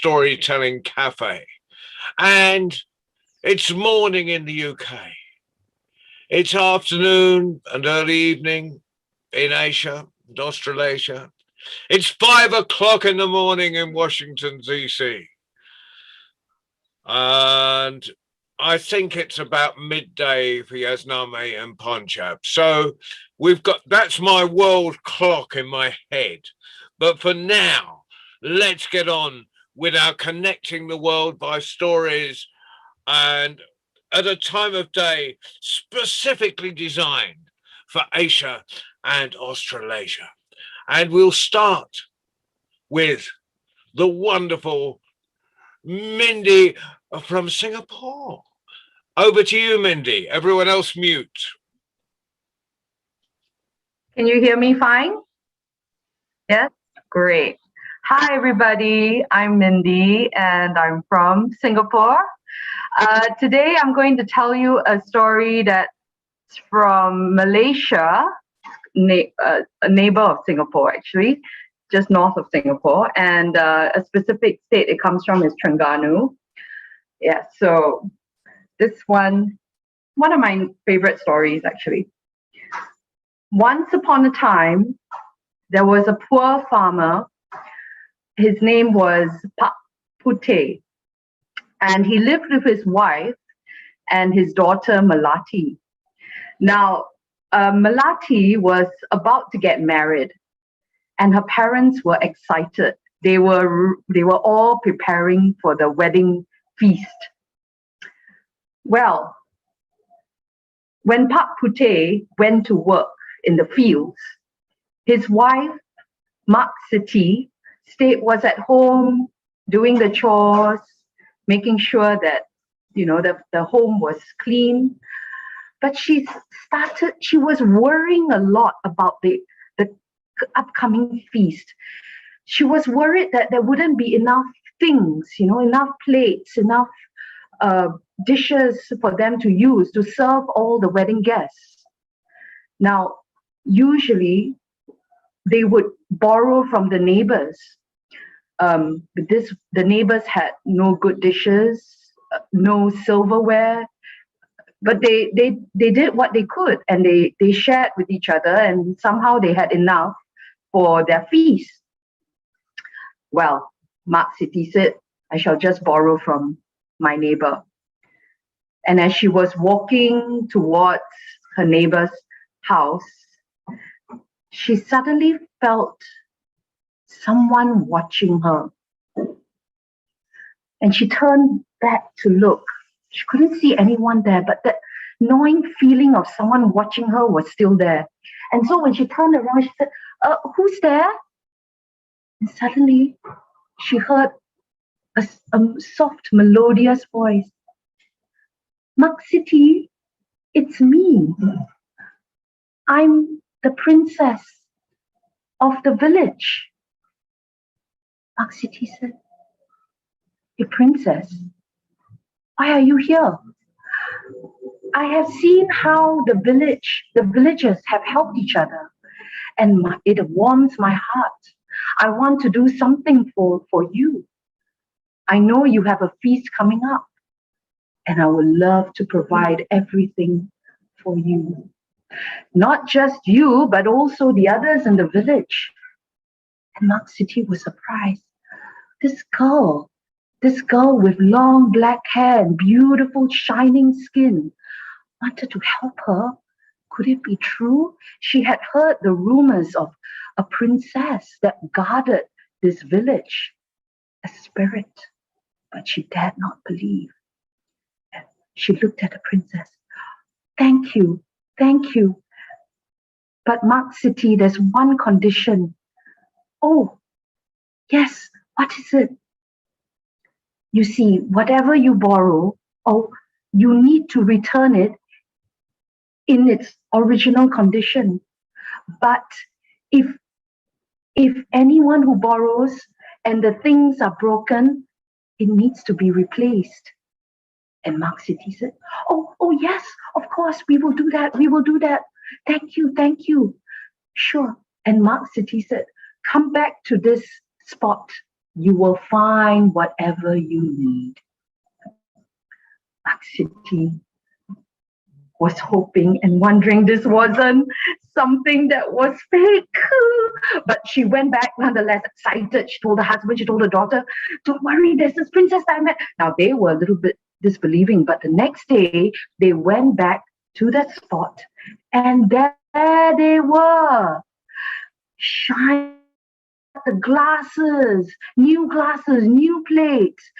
storytelling cafe. And it's morning in the UK. It's afternoon and early evening in Asia and Australasia. It's 5 o'clock in the morning in Washington, DC. And I think it's about midday for Yazname and Punjab. So that's my world clock in my head. But for now, let's get on with our connecting the world by stories, and at a time of day specifically designed for Asia and Australasia. And we'll start with the wonderful Mindy from Singapore. Over to you, Mindy. Everyone else mute. Can you hear me fine? Yes? Great. Hi, everybody. I'm Mindy, and I'm from Singapore. Today, I'm going to tell you a story that's from Malaysia, a neighbor of Singapore, actually, just north of Singapore, and a specific state it comes from is Terengganu. Yeah, so this one of my favorite stories, actually. Once upon a time, there was a poor farmer. His name was Pak Puteh, and he lived with his wife and his daughter Melati. Now, Melati was about to get married, and her parents were excited. They were all preparing for the wedding feast. Well, when Pak Puteh went to work in the fields, his wife, Mak Siti, was at home doing the chores, making sure that, the home was clean. But she was worrying a lot about the upcoming feast. She was worried that there wouldn't be enough things, enough plates, enough dishes for them to use to serve all the wedding guests. Now, usually they would borrow from the neighbors. The neighbors had no good dishes, no silverware, but they did what they could, and they shared with each other, and somehow they had enough for their feast. Well, Mak Siti said, I shall just borrow from my neighbor. And as she was walking towards her neighbor's house, she suddenly felt someone watching her. And she turned back to look. She couldn't see anyone there, but that gnawing feeling of someone watching her was still there. And so when she turned around, she said, who's there? And suddenly she heard a soft, melodious voice. Mak Siti, it's me. I'm the princess of the village. Mak Siti said, a princess? Why are you here? I have seen how the villagers have helped each other, and it warms my heart. I want to do something for you. I know you have a feast coming up, and I would love to provide everything for you. Not just you, but also the others in the village. And Mak Siti was surprised. This girl with long black hair and beautiful shining skin wanted to help her. Could it be true? She had heard the rumors of a princess that guarded this village, a spirit, but she dared not believe. She looked at the princess. Thank you. But Mak Siti, there's one condition. Oh, yes, what is it? You see, whatever you borrow, you need to return it in its original condition. But if anyone who borrows and the things are broken, it needs to be replaced. And Mak Siti said, oh yes, of course, we will do that. Thank you. Sure. And Mak Siti said, come back to this spot You will find whatever you need. Aksiti was hoping and wondering this wasn't something that was fake. But she went back nonetheless excited. She told the husband, she told the daughter, don't worry, there's this princess that I met. Now they were a little bit disbelieving, but the next day they went back to that spot and there they were. Shine the glasses, new plates,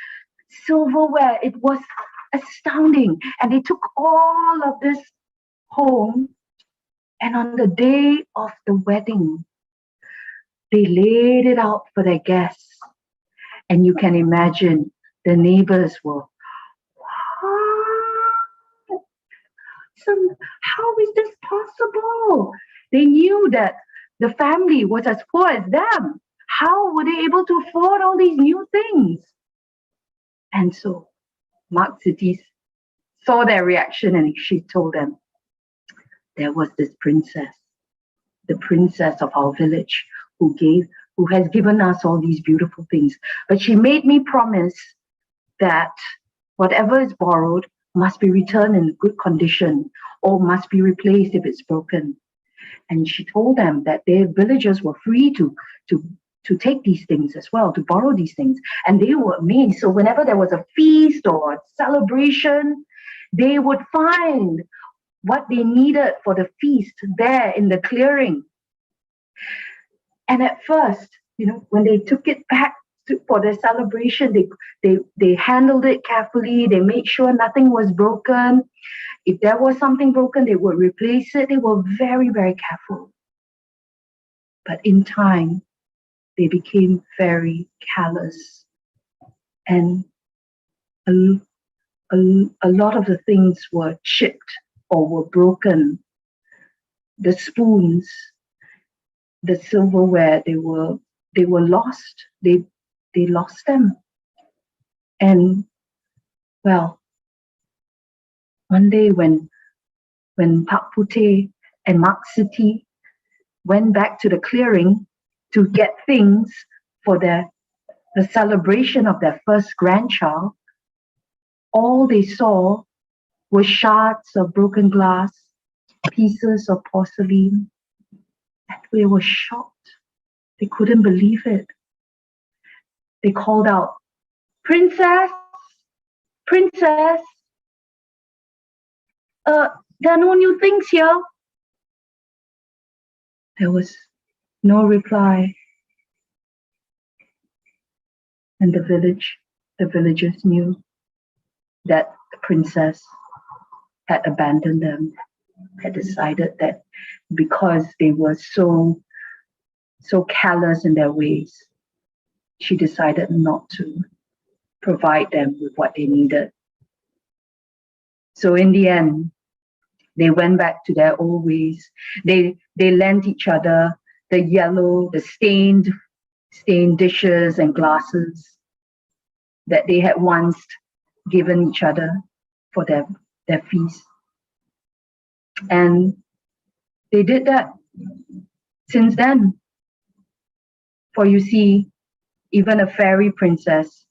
silverware. It was astounding. And they took all of this home. And on the day of the wedding, they laid it out for their guests. And you can imagine the neighbors were, "What? So how is this possible?" They knew that the family was as poor as them. How were they able to afford all these new things? And so Mark City saw their reaction and she told them, there was this princess, the princess of our village, who has given us all these beautiful things. But she made me promise that whatever is borrowed must be returned in good condition or must be replaced if it's broken. And she told them that their villagers were free to take these things as well, to borrow these things. And they were amazed. So whenever there was a feast or a celebration, they would find what they needed for the feast there in the clearing. And at first, when they took it back for their celebration, they handled it carefully. They made sure nothing was broken. If there was something broken, they would replace it. They were very, very careful. But in time, they became very callous. And a lot of the things were chipped or were broken. The spoons, the silverware, they were lost. They lost them. And well, one day when Pak Puteh and Mak Siti went back to the clearing to get things for the celebration of their first grandchild, all they saw were shards of broken glass, pieces of porcelain, and they were shocked. They couldn't believe it. They called out, "Princess, princess, there are no new things here." There was no reply. And the villagers knew that the princess had abandoned them, had decided that because they were so callous in their ways, she decided not to provide them with what they needed. So in the end, they went back to their old ways. They lent each other the yellow, the stained dishes and glasses that they had once given each other for their feast. And they did that since then. For you see, even a fairy princess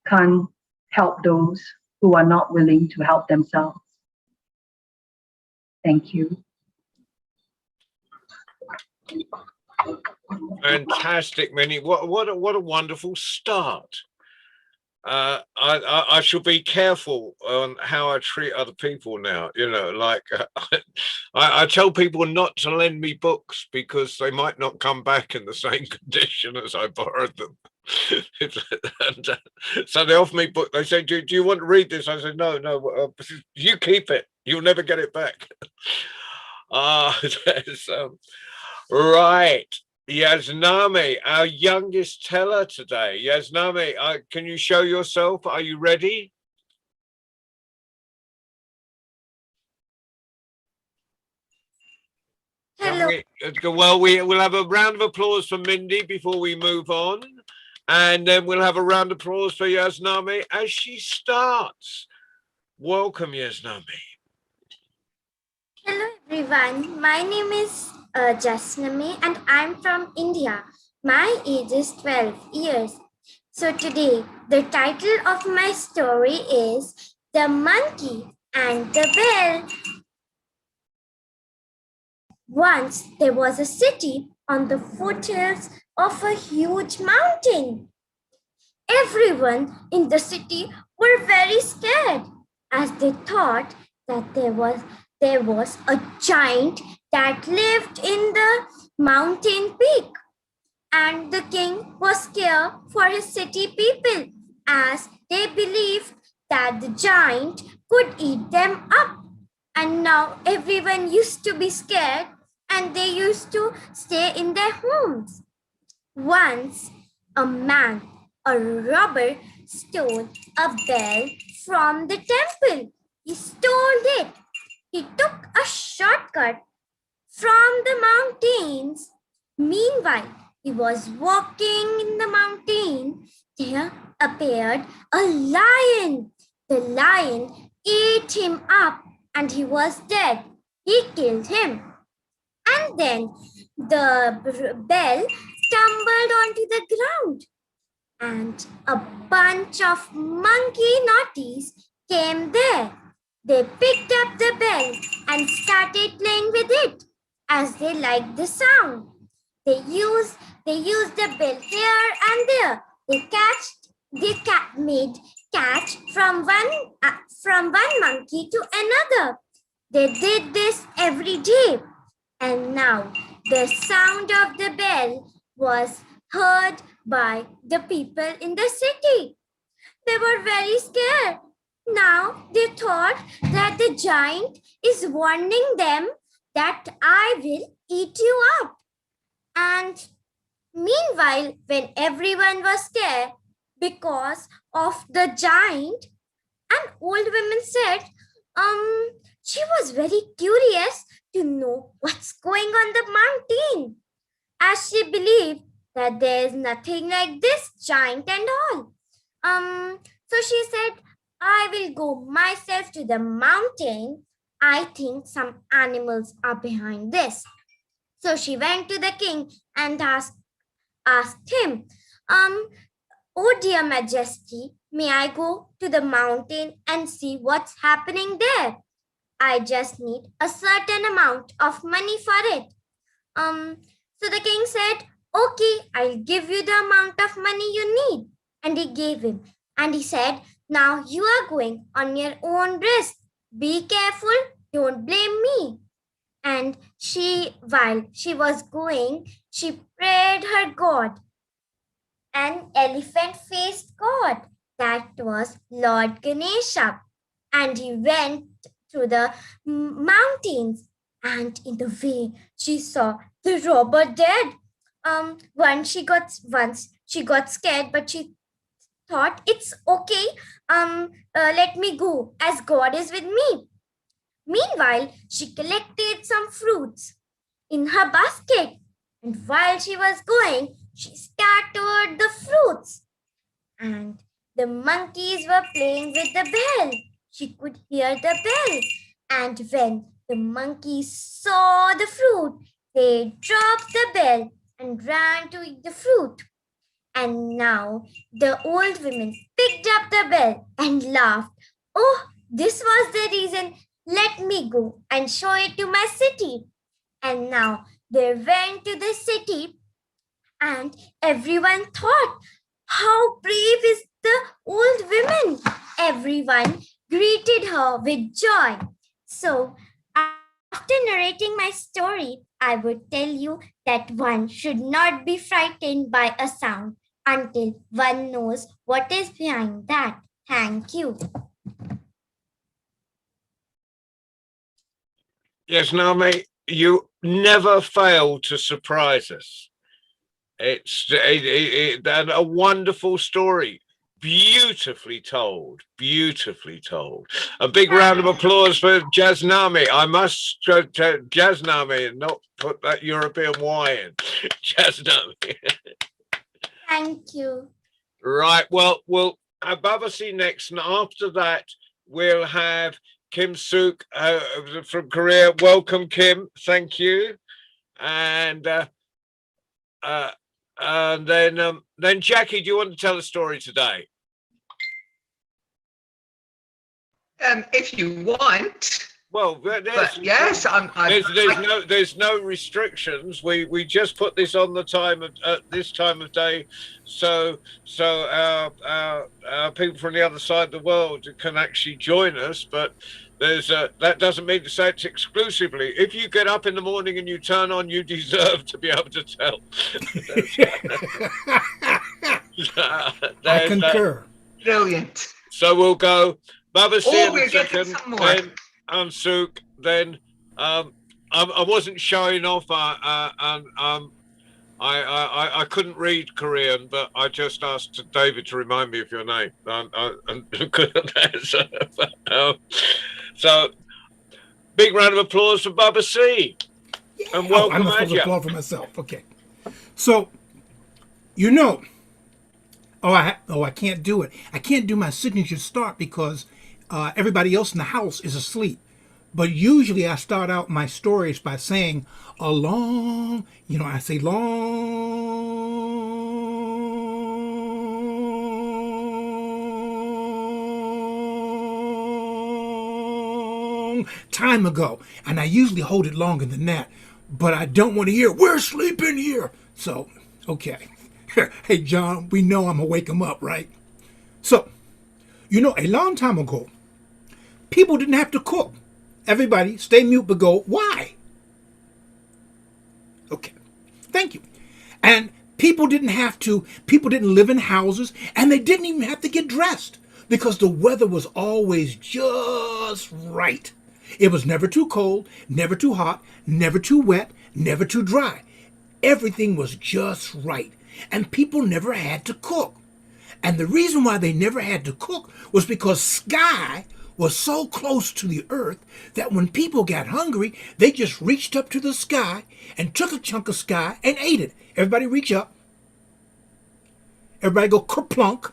can't help those who are not willing to help themselves. Thank you. Fantastic, Minnie. What a wonderful start. I shall be careful on how I treat other people now. Like I tell people not to lend me books because they might not come back in the same condition as I borrowed them. And, so they offer me book. They say, "Do you want to read this?" I said, "No, you keep it. You'll never get it back." Right. Yasnami, our youngest teller today. Yasnami, can you show yourself? Are you ready? Hello. Well, we'll have a round of applause for Mindy before we move on. And then we'll have a round of applause for Yasnami as she starts. Welcome, Yasnami. Hello, everyone. My name is Jasnami and I'm from India. My age is 12 years. So today, the title of my story is The Monkey and the Bell. Once there was a city on the foothills of a huge mountain. Everyone in the city were very scared as they thought that there was a giant that lived in the mountain peak. And the king was scared for his city people as they believed that the giant could eat them up. And now everyone used to be scared and they used to stay in their homes. Once a man, a robber, stole a bell from the temple. He stole it. He took a shortcut from the mountains. Meanwhile, he was walking in the mountain. There appeared a lion. The lion ate him up and he was dead. He killed him. And then the bell tumbled onto the ground. And a bunch of monkey naughties came there. They picked up the bell and started playing with it as they liked the sound. They used the bell here and there. They made catch from one monkey to another. They did this every day. And now the sound of the bell was heard by the people in the city. They were very scared. Now they thought that the giant is warning them that I will eat you up. And meanwhile, when everyone was scared because of the giant, an old woman said, she was very curious to know what's going on the mountain, as she believed that there is nothing like this giant and all. So she said, I will go myself to the mountain. I think some animals are behind this. So she went to the king and asked him, oh dear majesty, may I go to the mountain and see what's happening there? I just need a certain amount of money for it. So the king said, okay, I'll give you the amount of money you need. And he gave him. And he said, now you are going on your own risk. Be careful, don't blame me. And while she was going, she prayed her God, an elephant-faced god. That was Lord Ganesha. And he went through the mountains. And in the way, she saw the robber dead. Once she got scared, but she thought it's okay. Let me go, as God is with me. Meanwhile, she collected some fruits in her basket, and while she was going, she scattered the fruits. And the monkeys were playing with the bell. She could hear the bell. And when the monkeys saw the fruit, they dropped the bell and ran to eat the fruit. And now the old woman picked up the bell and laughed. Oh, this was the reason. Let me go and show it to my city. And now they went to the city and everyone thought, how brave is the old woman? Everyone greeted her with joy. So after narrating my story, I would tell you that one should not be frightened by a sound until one knows what is behind that. Thank you. Yes, Nami, you never fail to surprise us. It's a wonderful story. Beautifully told, beautifully told. A big round of applause for Jasnami. I must Jasnami and not put that European Y in. Jasnami. Thank you. Right, well, we'll have Babasi next, and after that, we'll have Kim Sook from Korea. Welcome, Kim. Thank you. And And then Jackie, do you want to tell a story today? If you want. Well, But yes, there's no restrictions. We just put this on the time at this time of day, so our people from the other side of the world can actually join us. But that doesn't mean to say it's exclusively. If you get up in the morning and you turn on, you deserve to be able to tell. I concur. Brilliant. So we'll go Baba C in a we're getting second, some more. then Sook, then I wasn't showing off. I couldn't read Korean, but I just asked David to remind me of your name. I'm good at that. So, big round of applause for Baba C. And welcome, I'm not supposed to applaud for myself. Okay. So, I can't do it. I can't do my signature start because everybody else in the house is asleep. But usually I start out my stories by saying a long, I say long time ago. And I usually hold it longer than that. But I don't want to hear, we're sleeping here. So, okay. Hey, John, we know I'm going to wake him up, right? So, a long time ago, people didn't have to cook. Everybody stay mute but go, why? Okay, thank you. And people didn't live in houses, and they didn't even have to get dressed because the weather was always just right. It was never too cold, never too hot, never too wet, never too dry. Everything was just right. And people never had to cook. And the reason why they never had to cook was because sky was so close to the earth that when people got hungry, they just reached up to the sky and took a chunk of sky and ate it. Everybody reach up. Everybody go kerplunk.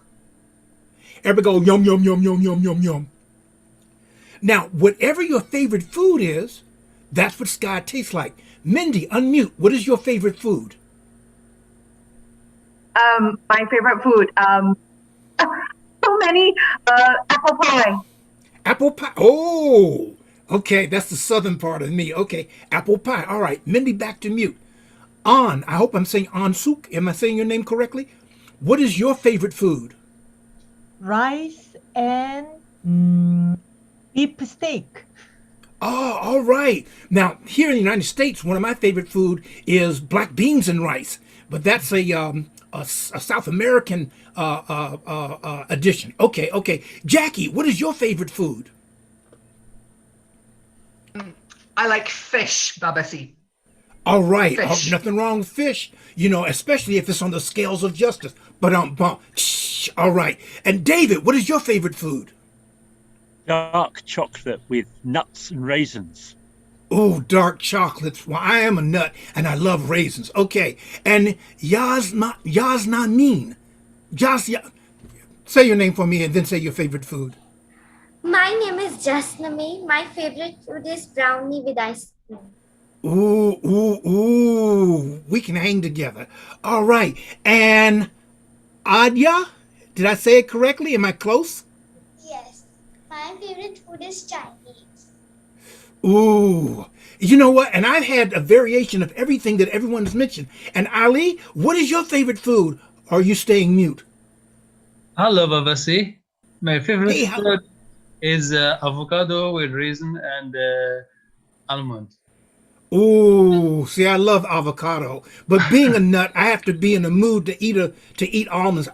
Everybody go yum, yum, yum, yum, yum, yum, yum. Now, whatever your favorite food is, that's what sky tastes like. Mindy, unmute. What is your favorite food? My favorite food. So many. Apple pie. Apple pie. Oh, okay. That's the southern part of me. Okay, apple pie. All right, Mindy, back to mute. I hope I'm saying Sook. Am I saying your name correctly? What is your favorite food? Rice and beef steak. Oh, all right. Now, here in the United States, one of my favorite food is black beans and rice, but that's a South American addition. Okay. Jackie, what is your favorite food? I like fish, Baba C. All right. Fish. Nothing wrong with fish, especially if it's on the scales of justice. But all right. And David, what is your favorite food? Dark chocolate with nuts and raisins. Oh, dark chocolates. Well, I am a nut and I love raisins. Okay. And Yasnamin. Say your name for me and then say your favorite food. My name is Jasnami. My favorite food is brownie with ice cream. Ooh. We can hang together. All right. And Adya, did I say it correctly? Am I close? Yes. My favorite food is Chinese. Ooh. You know what? And I've had a variation of everything that everyone has mentioned. And Ali, what is your favorite food? Are you staying mute? Hello, Baba C. My favorite food is avocado with raisin and almond. Ooh, see, I love avocado, but being a nut, I have to be in the mood to eat almonds.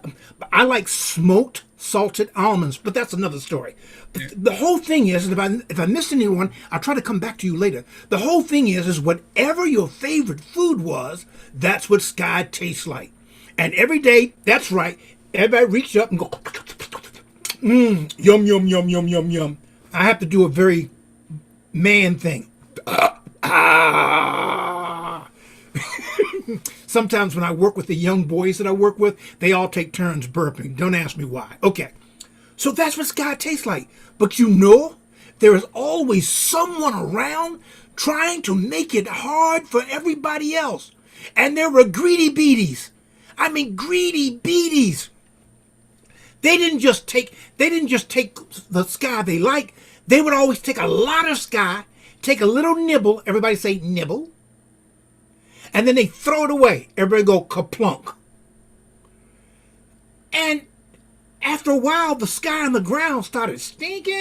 I like smoked, salted almonds, but that's another story. The whole thing is, if I missed anyone, I'll try to come back to you later. The whole thing is whatever your favorite food was, that's what sky tastes like. And every day, that's right, everybody reach up and go, yum, yum, yum, yum, yum, yum. I have to do a very man thing. Sometimes when I work with the young boys that I work with, they all take turns burping. Don't ask me why. Okay. So that's what sky tastes like. But there is always someone around trying to make it hard for everybody else. And there were greedy beaties. I mean, greedy beaties. They didn't just take the sky they like. They would always take a lot of sky, take a little nibble, everybody say nibble, and then they throw it away. Everybody go kaplunk. And after a while, the sky and the ground started stinking.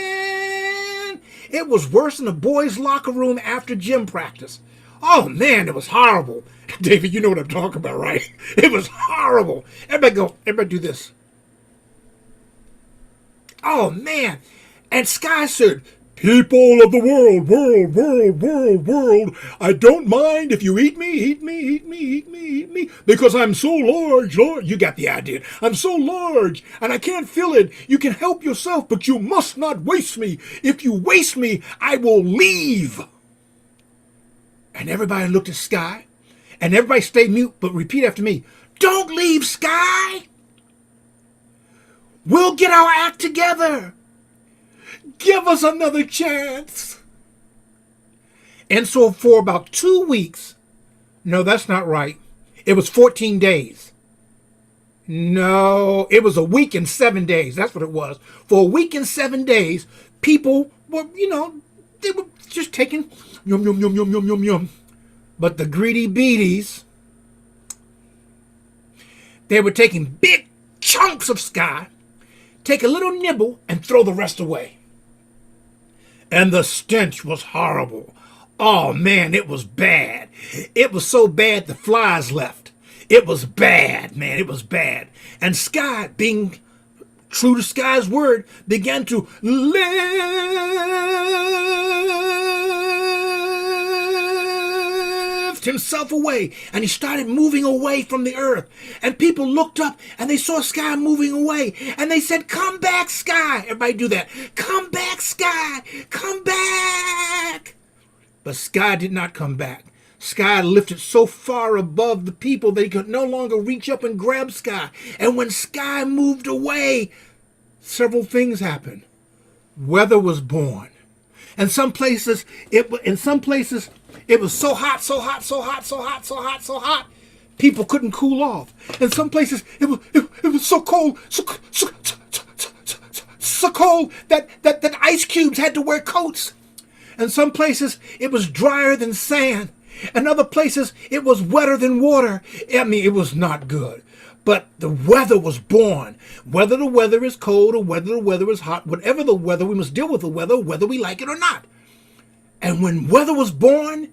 It was worse than the boys' locker room after gym practice. Oh man, it was horrible. David, you know what I'm talking about, right? It was horrible. Everybody do this. Oh man. And Sky said, people of the world, I don't mind if you eat me, because I'm so large. You got the idea. I'm so large, and I can't fill it. You can help yourself, but you must not waste me. If you waste me, I will leave. And everybody looked at Sky, and everybody stayed mute, but repeat after me. Don't leave, Sky. We'll get our act together. Give us another chance. And so for about 2 weeks, no, that's not right. It was 14 days. No, it was a week and 7 days. That's what it was. For a week and 7 days, people were, they were just taking yum, yum, yum, yum, yum, yum, yum. But the greedy beaties, they were taking big chunks of sky, take a little nibble, and throw the rest away. And the stench was horrible. Oh man, it was bad. It was so bad the flies left. It was bad, man, it was bad. And Sky, being true to Sky's word, began to lift himself away. And he started moving away from the earth. And people looked up and they saw Sky moving away. And they said, come back, Sky. Everybody do that. Come back, Sky. Come back. But Sky did not come back. Sky lifted so far above the people that he could no longer reach up and grab Sky. And when Sky moved away, several things happened. Weather was born. And some places, it was so hot, people couldn't cool off. In some places, it was so cold, so cold that ice cubes had to wear coats. In some places, it was drier than sand. In other places, it was wetter than water. I mean, it was not good. But the weather was born. Whether the weather is cold or whether the weather is hot, whatever the weather, we must deal with the weather, whether we like it or not. And when weather was born,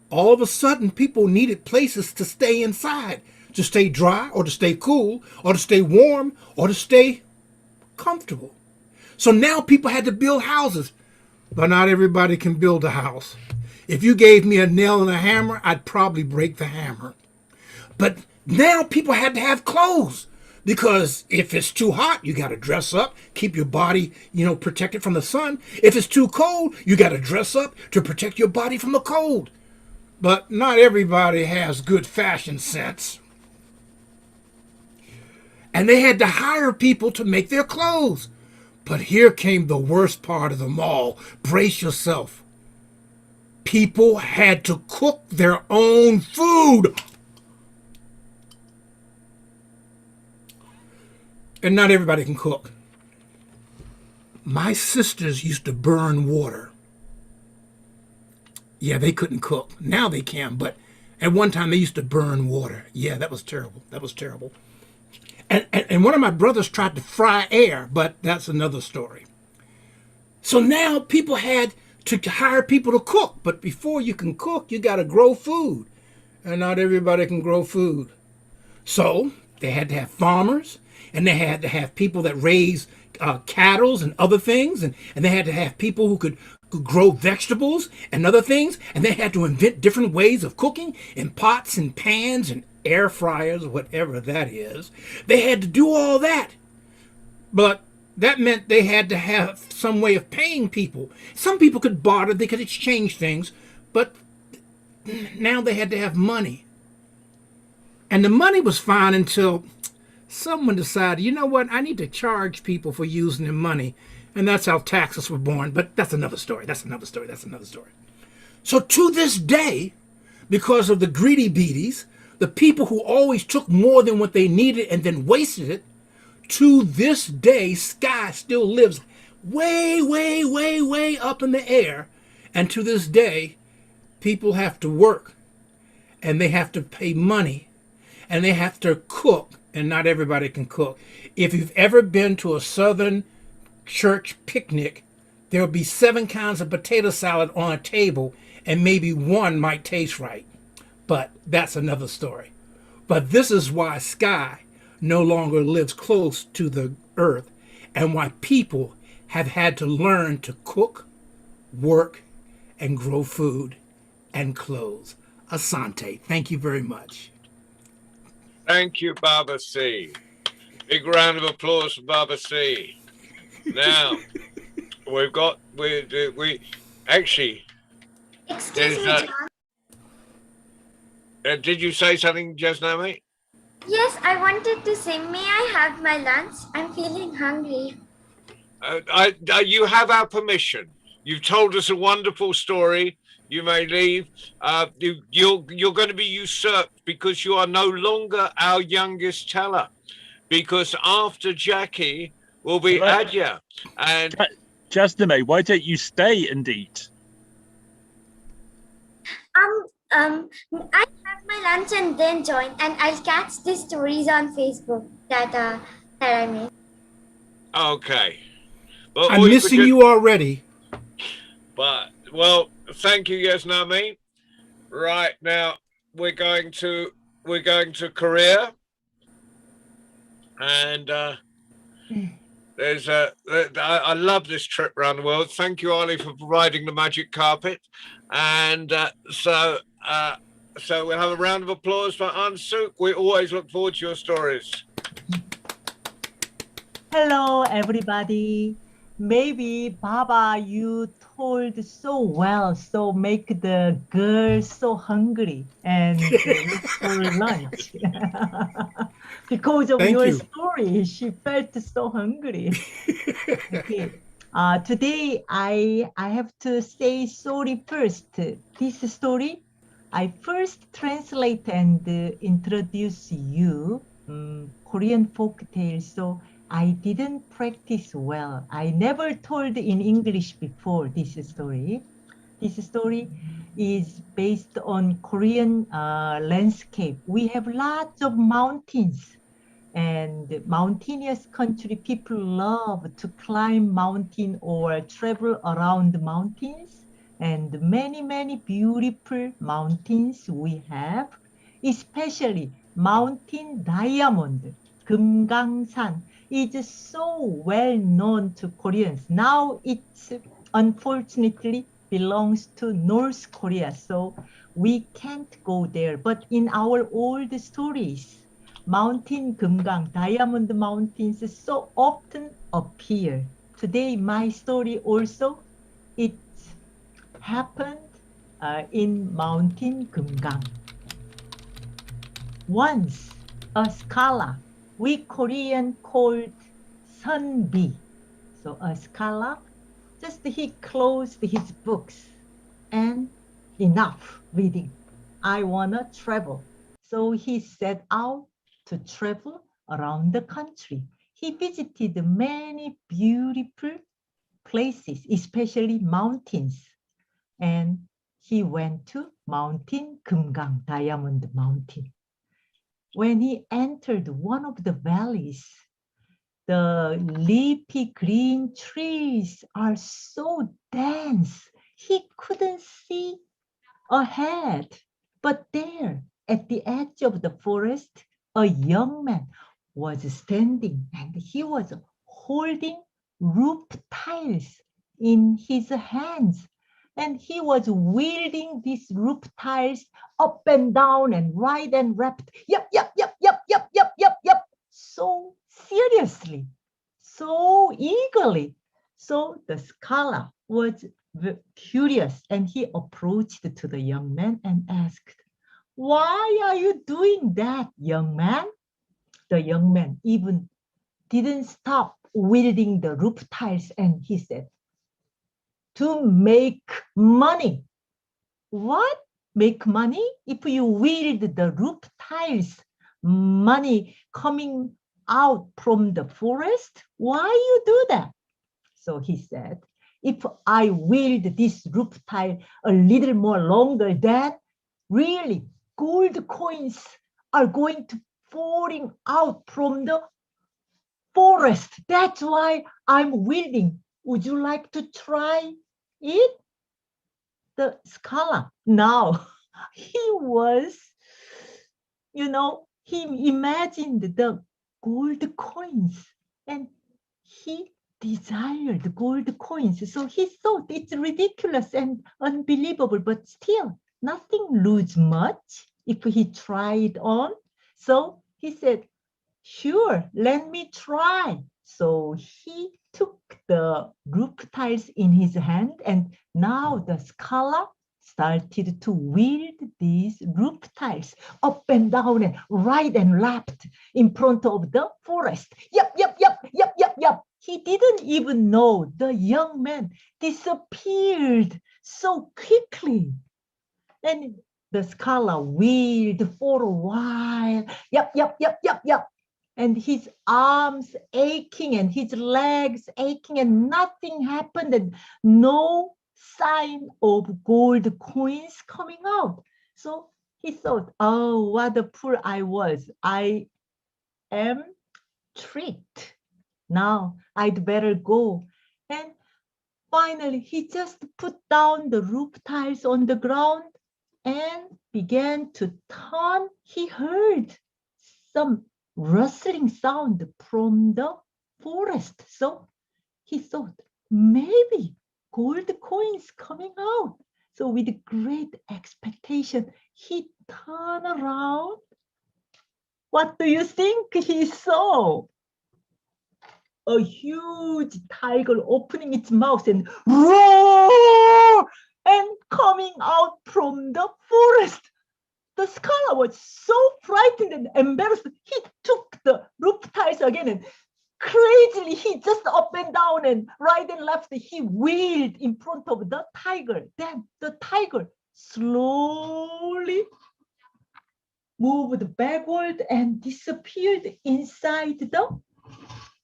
all of a sudden, people needed places to stay inside, to stay dry or to stay cool or to stay warm or to stay comfortable. So now people had to build houses. But not everybody can build a house. If you gave me a nail and a hammer, I'd probably break the hammer. But now people had to have clothes, because if it's too hot, you got to dress up, keep your body, protected from the sun. If it's too cold, you got to dress up to protect your body from the cold. But not everybody has good fashion sense. And they had to hire people to make their clothes. But here came the worst part of them all. Brace yourself. People had to cook their own food. And not everybody can cook. My sisters used to burn water. Yeah, they couldn't cook. Now they can, but at one time they used to burn water. Yeah, that was terrible. That was terrible. And one of my brothers tried to fry air, but that's another story. So now people had to hire people to cook. But before you can cook, you got to grow food. And not everybody can grow food. So they had to have farmers, and they had to have people that raise cattle and other things. And they had to have people who could grow vegetables and other things. And they had to invent different ways of cooking in pots and pans and air fryers, whatever that is. They had to do all that. But that meant they had to have some way of paying people. Some people could barter, they could exchange things, but now they had to have money. And the money was fine until someone decided, you know what, I need to charge people for using their money. And that's how taxes were born. But that's another story. That's another story. So to this day, because of the greedy beaties, the people who always took more than what they needed and then wasted it, to this day, Sky still lives way, way, way, way up in the air. And to this day, people have to work and they have to pay money and they have to cook, and not everybody can cook. If you've ever been to a Southern church picnic, there'll be 7 kinds of potato salad on a table and maybe one might taste right. But that's another story. But this is why Sky no longer lives close to the earth and why people have had to learn to cook, work, and grow food and clothes. Asante, thank you very much. Thank you, Baba C. Big round of applause for Baba C. Now, we actually. Excuse me, there's John. did you say something just now, mate? Yes, I wanted to say, may I have my lunch? I'm feeling hungry. You have our permission. You've told us a wonderful story. You may leave. You're going to be usurped because you are no longer our youngest teller. Because after Jackie will be Right. Adya. And Jasname, why don't you stay and eat? I have my lunch and then join, and I'll catch the stories on Facebook that I made. okay. But I'm missing you already. But well, thank you, Yasnami. Right now we're going to Korea, and I love this trip around the world. Thank you, Ali, for providing the magic carpet, and so we'll have a round of applause for Aunt Sook. We always look forward to your stories. Hello, everybody. Maybe Baba, you told so well, so make the girl so hungry and for lunch. Because of Thank your you. story, she felt so hungry. Okay. Today I have to say sorry first. This story, I first translate and introduce you Korean folk tales. So I didn't practice well. I never told in English before this story. This story is based on Korean landscape. We have lots of mountains and mountainous country. People love to climb mountain or travel around the mountains. And many, many beautiful mountains we have, especially Mountain Diamond, Kumgangsan, is so well known to Koreans. Now it's unfortunately belongs to North Korea, so we can't go there. But in our old stories, Mountain Kumgang, Diamond Mountains so often appear. Today, my story also, it happened in Mountain Kumgang. Once, a scholar, we Korean called Sunbi. So a scholar, just he closed his books and enough reading. I wanna travel. So he set out to travel around the country. He visited many beautiful places, especially mountains. And he went to Mountain Kumgang, Diamond Mountain. When he entered one of the valleys, the leafy green trees are so dense, he couldn't see ahead. But there, at the edge of the forest, a young man was standing and he was holding roof tiles in his hands. And he was wielding these roof tiles up and down and right and left. Yep. So seriously, so eagerly. So the scholar was curious and he approached to the young man and asked, "Why are you doing that, young man?" The young man even didn't stop wielding the roof tiles and he said, "To make money." What? make money if you wield the roof tiles, money coming out from the forest? Why you do that? So he said, if I wield this roof tile a little more longer, then really gold coins are going to falling out from the forest. That's why I'm wielding. Would you like to try it? The scholar now, he was, he imagined the gold coins and he desired gold coins. So he thought it's ridiculous and unbelievable, but still nothing lose much if he tried on. So he said, sure, let me try. So he took the roof tiles in his hand, and now the scholar started to wield these roof tiles up and down and right and left in front of the forest. Yep, yep, yep, yep, yep, yep. He didn't even know the young man disappeared so quickly. And the scholar wheeled for a while. Yep, yep, yep, yep, yep. And his arms aching and his legs aching and nothing happened and no sign of gold coins coming out. So he thought, oh, what a fool I was. I am tricked. Now I'd better go. And finally, he just put down the roof tiles on the ground and began to turn. He heard some rustling sound from the forest. So he thought, maybe gold coins coming out. So with great expectation, he turned around. What do you think he saw? A huge tiger opening its mouth and roar and coming out from the forest. The scholar was so frightened and embarrassed. He took the roof tiles again and crazily he just up and down and right and left. He wheeled in front of the tiger. Then the tiger slowly moved backward and disappeared inside the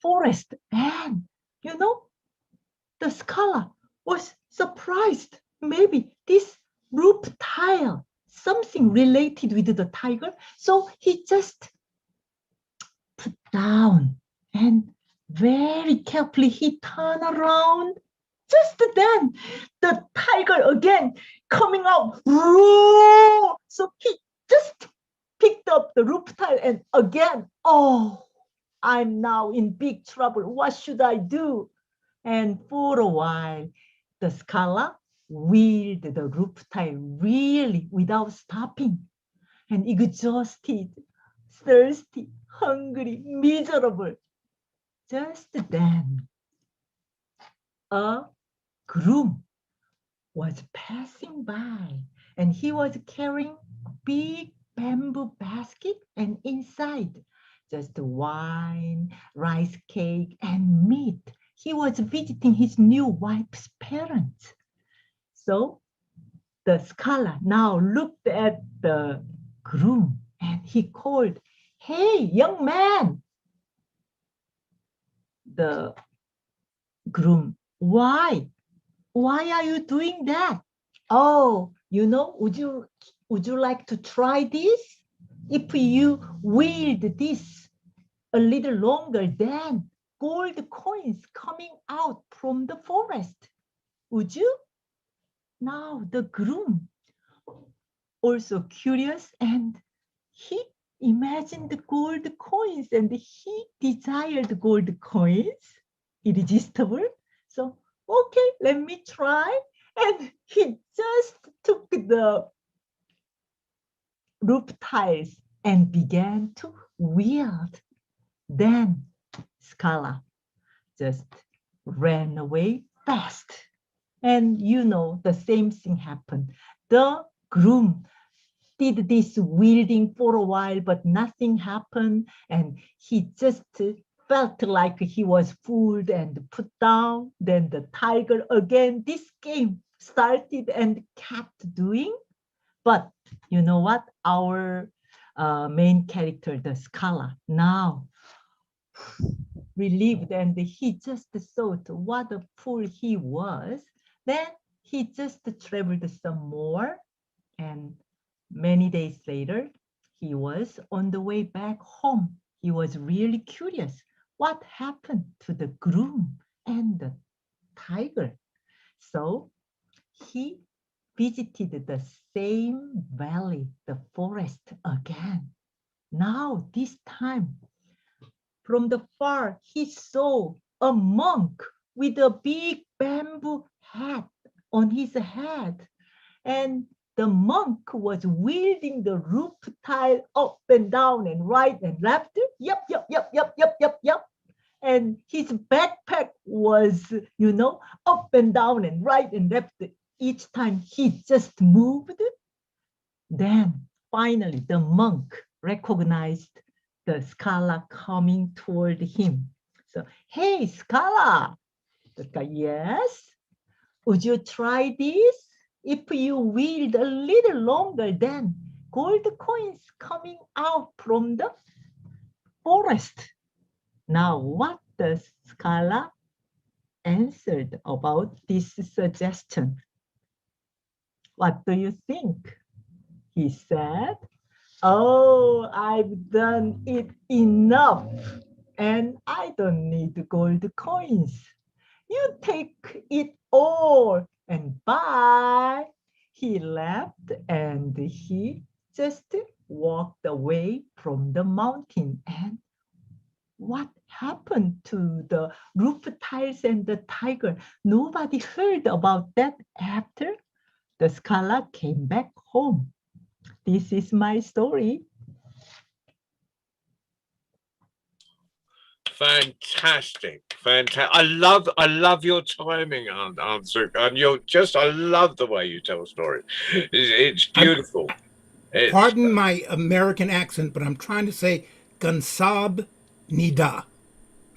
forest. And the scholar was surprised. Maybe this roof tile, something related with the tiger. So he just put down and very carefully he turned around. Just then, the tiger again coming out. Roar! So he just picked up the roof tile and again, oh, I'm now in big trouble. What should I do? And for a while, the scholar wheeled the roof tile really without stopping. And exhausted, thirsty, hungry, miserable. Just then, a groom was passing by and he was carrying a big bamboo basket and inside just wine, rice cake, and meat. He was visiting his new wife's parents. So the scholar now looked at the groom and he called, hey, young man. The groom, why? Why are you doing that? Oh, would you like to try this? If you wield this a little longer, then gold coins coming out from the forest. Would you? Now the groom, also curious, and he imagined the gold coins and he desired gold coins, irresistible. So, okay, let me try. And he just took the roof tiles and began to wield. Then scholar just ran away fast. And the same thing happened. The groom did this wielding for a while, but nothing happened. And he just felt like he was fooled and put down. Then the tiger again, this game started and kept doing. But you know what? Our main character, the scholar, now relieved, and he just thought what a fool he was. Then he just traveled some more, and many days later, he was on the way back home. He was really curious. What happened to the groom and the tiger? So he visited the same valley, the forest again. Now, this time, from the far, he saw a monk with a big bamboo hat on his head. And the monk was wielding the roof tile up and down and right and left. Yep, yep, yep, yep, yep, yep, yep. And his backpack was, up and down and right and left. Each time he just moved. Then finally the monk recognized the scholar coming toward him. So, hey, scholar. The guy, yes. Would you try this? If you wield a little longer, then gold coins coming out from the forest. Now, what the scholar answered about this suggestion? What do you think? He said, oh, I've done it enough, and I don't need gold coins. You take it all and bye. He left and he just walked away from the mountain. And what happened to the roof tiles and the tiger? Nobody heard about that after the scholar came back home. This is my story. Fantastic. I love your timing, Aunt Sook. And I love the way you tell stories. It's beautiful. Pardon my American accent, but I'm trying to say Gansab Nida.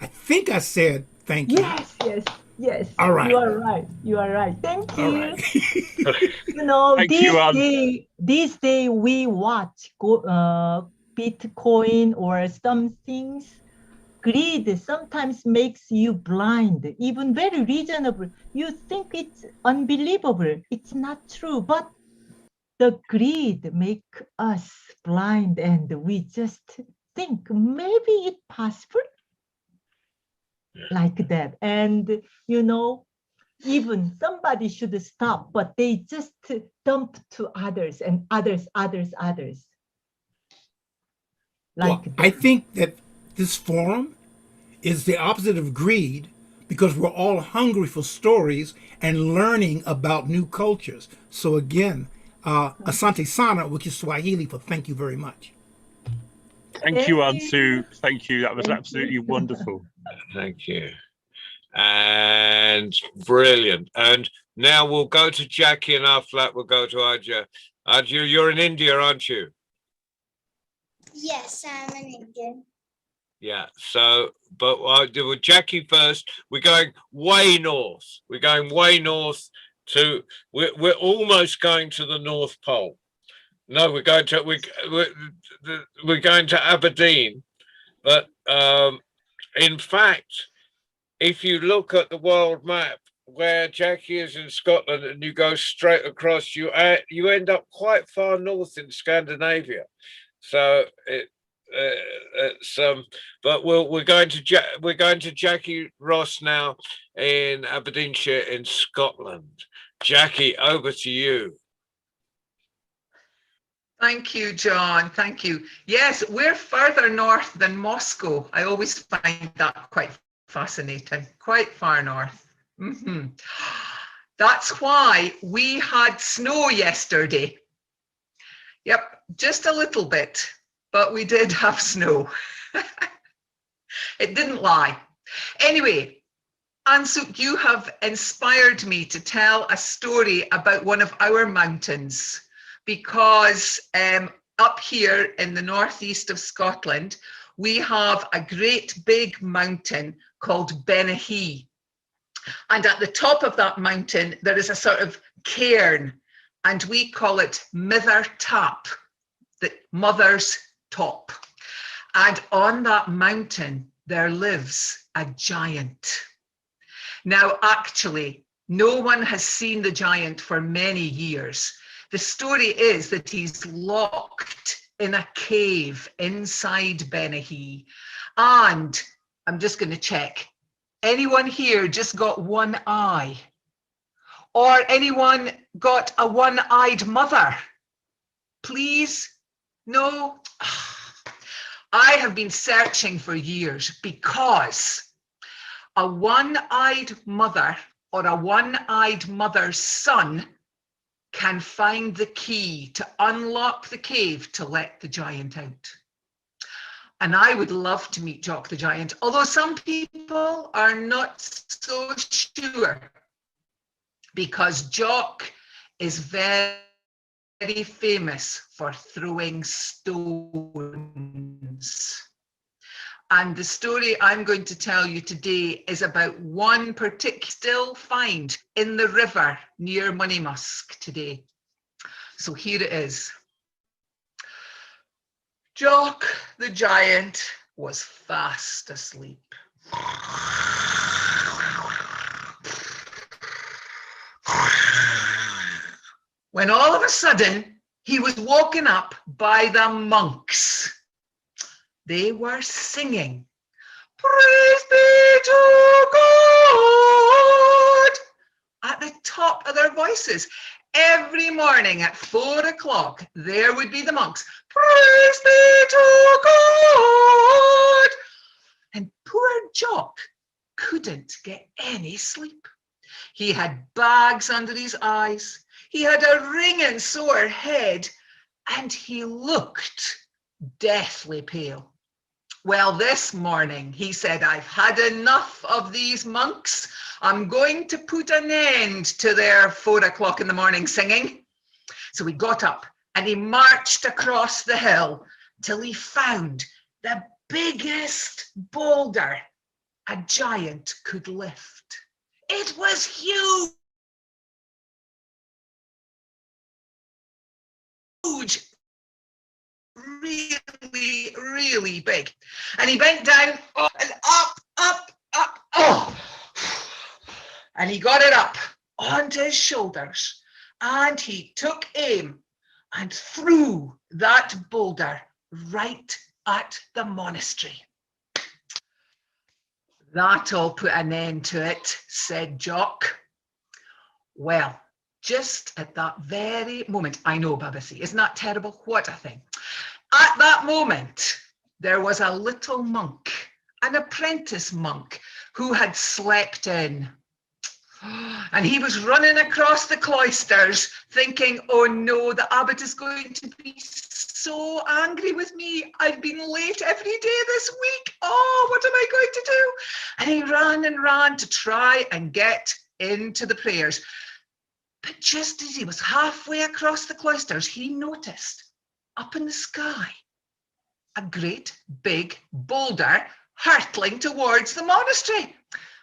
I think I said thank you. Yes. All right. You are right. Thank you. All right. This day we watch Bitcoin or some things. Greed sometimes makes you blind, even very reasonable. You think it's unbelievable. It's not true, but the greed make us blind, and we just think maybe it's possible like that. And even somebody should stop, but they just dump to others and others. Like that. I think that this forum is the opposite of greed, because we're all hungry for stories and learning about new cultures. So again, Asante Sana, which is Swahili for thank you very much. Thank you, Ansu. Thank you. That was absolutely wonderful. Thank you. And brilliant. And now we'll go to Jackie, and after that we'll go to Aja. Aja, you're in India, aren't you? Yes, I'm an Indian. Yeah, so, but I'll do with Jackie first. We're going way north. We're going way north to, we're almost going to the North Pole. No, we're going to Aberdeen. But in fact, if you look at the world map where Jackie is in Scotland and you go straight across, you end up quite far north in Scandinavia. So but we're going to Jackie Ross now in Aberdeenshire in Scotland. Jackie, over to you. Thank you, John. Thank you. Yes, we're further north than Moscow. I always find that quite fascinating. Quite far north. That's why we had snow yesterday. Yep, just a little bit, but we did have snow. It didn't lie. Anyway, Ansu, you have inspired me to tell a story about one of our mountains, because up here in the northeast of Scotland, we have a great big mountain called Benahee. And at the top of that mountain, there is a sort of cairn. and we call it Mither Tap, the mother's top. And on that mountain, there lives a giant. Now, actually, no one has seen the giant for many years. The story is that he's locked in a cave inside Benahee. And I'm just going to check. Anyone here just got one eye? Or anyone got a one-eyed mother? Please? No? I have been searching for years because a one-eyed mother or a one-eyed mother's son can find the key to unlock the cave to let the giant out. And I would love to meet Jock the Giant, although some people are not so sure, because Jock is very famous for throwing stones. And the story I'm going to tell you today is about one particular still find in the river near Moneymusk today. So here it is. Jock the Giant was fast asleep. When all of a sudden he was woken up by the monks. They were singing, "Praise be to God," at the top of their voices. Every morning at 4 o'clock, there would be the monks, "Praise be to God." And poor Jock couldn't get any sleep. He had bags under his eyes. He had a ringing sore head, and he looked deathly pale. Well, this morning he said, "I've had enough of these monks. I'm going to put an end to their 4 o'clock in the morning singing." So he got up and he marched across the hill till he found the biggest boulder a giant could lift. It was huge. Really, really big. And he bent down, up and up, oh. And he got it up onto his shoulders, and he took aim and threw that boulder right at the monastery. "That'll put an end to it," said Jock. Well, just at that very moment, I know, Babasi, isn't that terrible? What a thing. At that moment, there was a little monk, an apprentice monk, who had slept in. And he was running across the cloisters thinking, "Oh no, the abbot is going to be so angry with me. I've been late every day this week. Oh, what am I going to do?" And he ran and ran to try and get into the prayers. But just as he was halfway across the cloisters, he noticed up in the sky a great big boulder hurtling towards the monastery.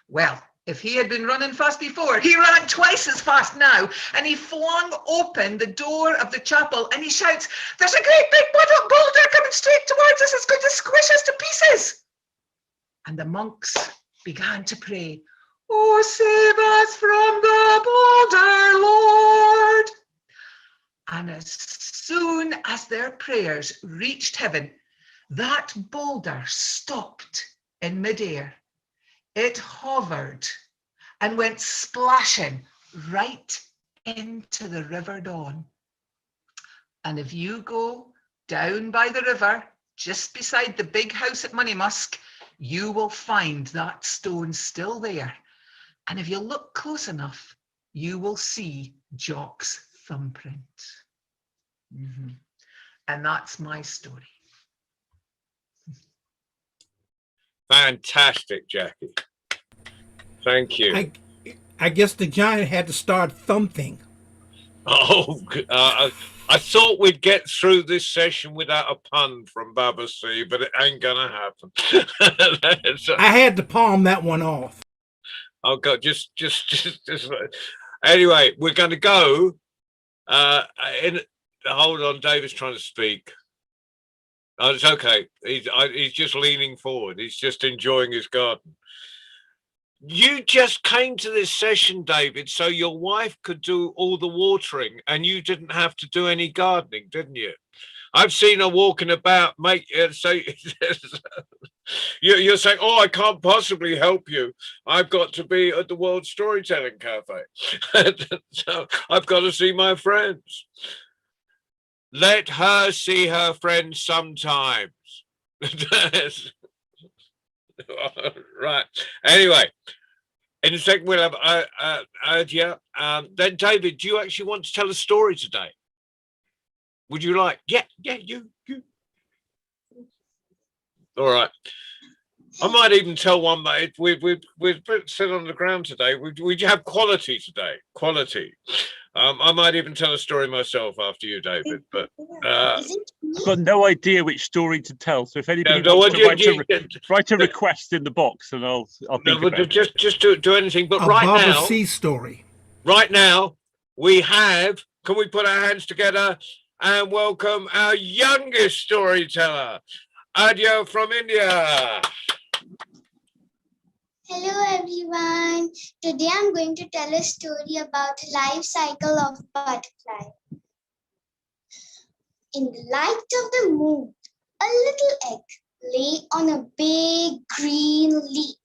Well, if he had been running fast before, he ran twice as fast now, and he flung open the door of the chapel and he shouts, "There's a great big boulder coming straight towards us. It's going to squish us to pieces." And the monks began to pray, "Oh, save us from the boulder, Lord." And as soon as their prayers reached heaven, that boulder stopped in midair. It hovered and went splashing right into the River Don. And if you go down by the river, just beside the big house at Moneymusk, you will find that stone still there. And if you look close enough, you will see Jock's thumbprint. And that's my story. Fantastic, Jackie. Thank you. I guess the giant had to start thumping. Oh, I thought we'd get through this session without a pun from Baba C, but it ain't gonna happen. I had to palm that one off. Oh God, just. Anyway, we're going to go In hold on, David's trying to speak. Oh, it's okay. He's just leaning forward. He's just enjoying his garden. You just came to this session, David, so your wife could do all the watering and you didn't have to do any gardening, didn't you? I've seen her walking about, mate. So you're saying, oh, I can't possibly help you. I've got to be at the World Storytelling Cafe. So I've got to see my friends. Let her see her friends sometimes. Right. Anyway, in a second we'll have Adya. Then David, do you actually want to tell a story today? Would you like? Yeah, you. All right. I might even tell one, mate. We've sit on the ground today. We have quality today. Quality. I might even tell a story myself after you, David. But I've got no idea which story to tell. So if anybody wants to write a request in the box, and I'll think about it. Just do anything. But A right Baba now, C story. Right now, we have. Can we put our hands together and welcome our youngest storyteller, Adya from India. Hello everyone. Today I'm going to tell a story about the life cycle of butterfly. In the light of the moon, a little egg lay on a big green leaf.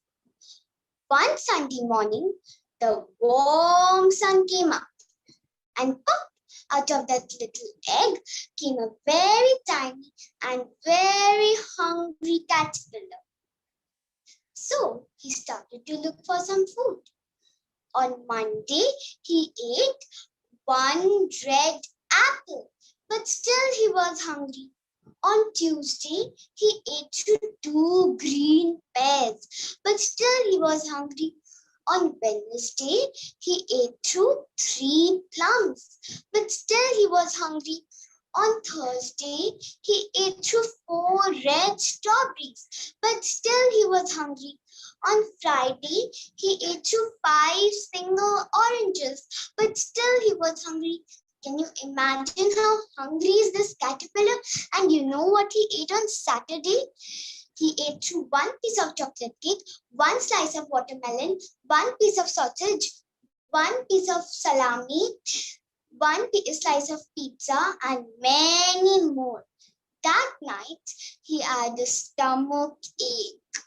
One Sunday morning, the warm sun came out, and pop, out of that little egg came a very tiny and very hungry caterpillar. So he started to look for some food. On Monday, he ate one red apple, but still he was hungry. On Tuesday, he ate two green pears, but still he was hungry. On Wednesday, he ate three plums, but still he was hungry. On Thursday, he ate 4 red strawberries, but still he was hungry. On Friday, he ate 5 single oranges, but still he was hungry. Can you imagine how hungry is this caterpillar? And you know what he ate on Saturday? He ate 1 piece of chocolate cake, 1 slice of watermelon, 1 piece of sausage, 1 piece of salami, 1 slice of pizza, and many more. That night, he had a stomach ache.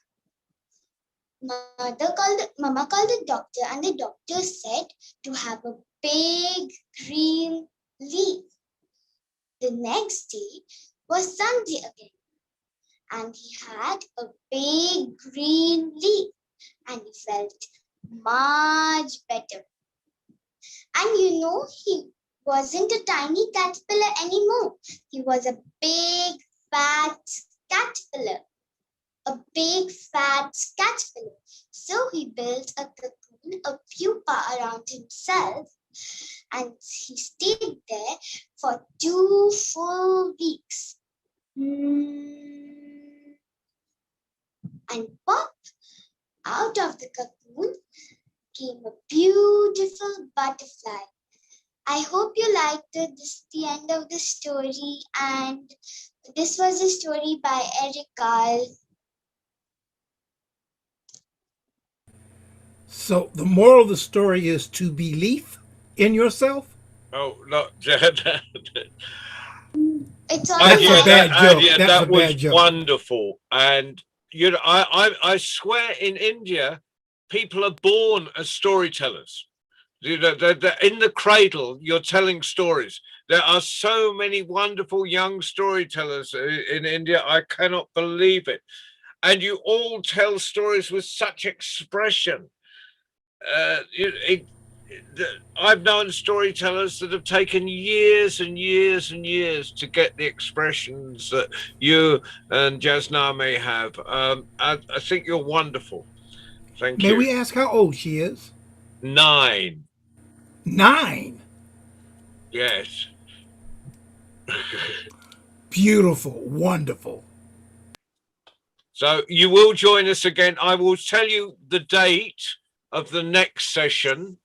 Mama called the doctor, and the doctor said to have a big green leaf. The next day was Sunday again, and he had a big green leaf, and he felt much better. And you know, he wasn't a tiny caterpillar anymore. He was a big, fat caterpillar. A big, fat caterpillar. So he built a cocoon, a pupa around himself, and he stayed there for 2 full weeks. And pop, out of the cocoon came a beautiful butterfly. I hope you liked it. This is the end of the story, and this was a story by Eric Carl. So the moral of the story is to believe in yourself? Oh, no. It's all That's a bad joke. That's a That was bad joke. wonderful. And, you know, I swear in India, people are born as storytellers. You know, they're in the cradle, you're telling stories. There are so many wonderful young storytellers in India. I cannot believe it. And you all tell stories with such expression. I've known storytellers that have taken years and years and years to get the expressions that you and Jasnami have. I think you're wonderful. Thank you. May we ask how old she is? 9. 9. Yes. Beautiful, wonderful. So you will join us again. I will tell you the date of the next session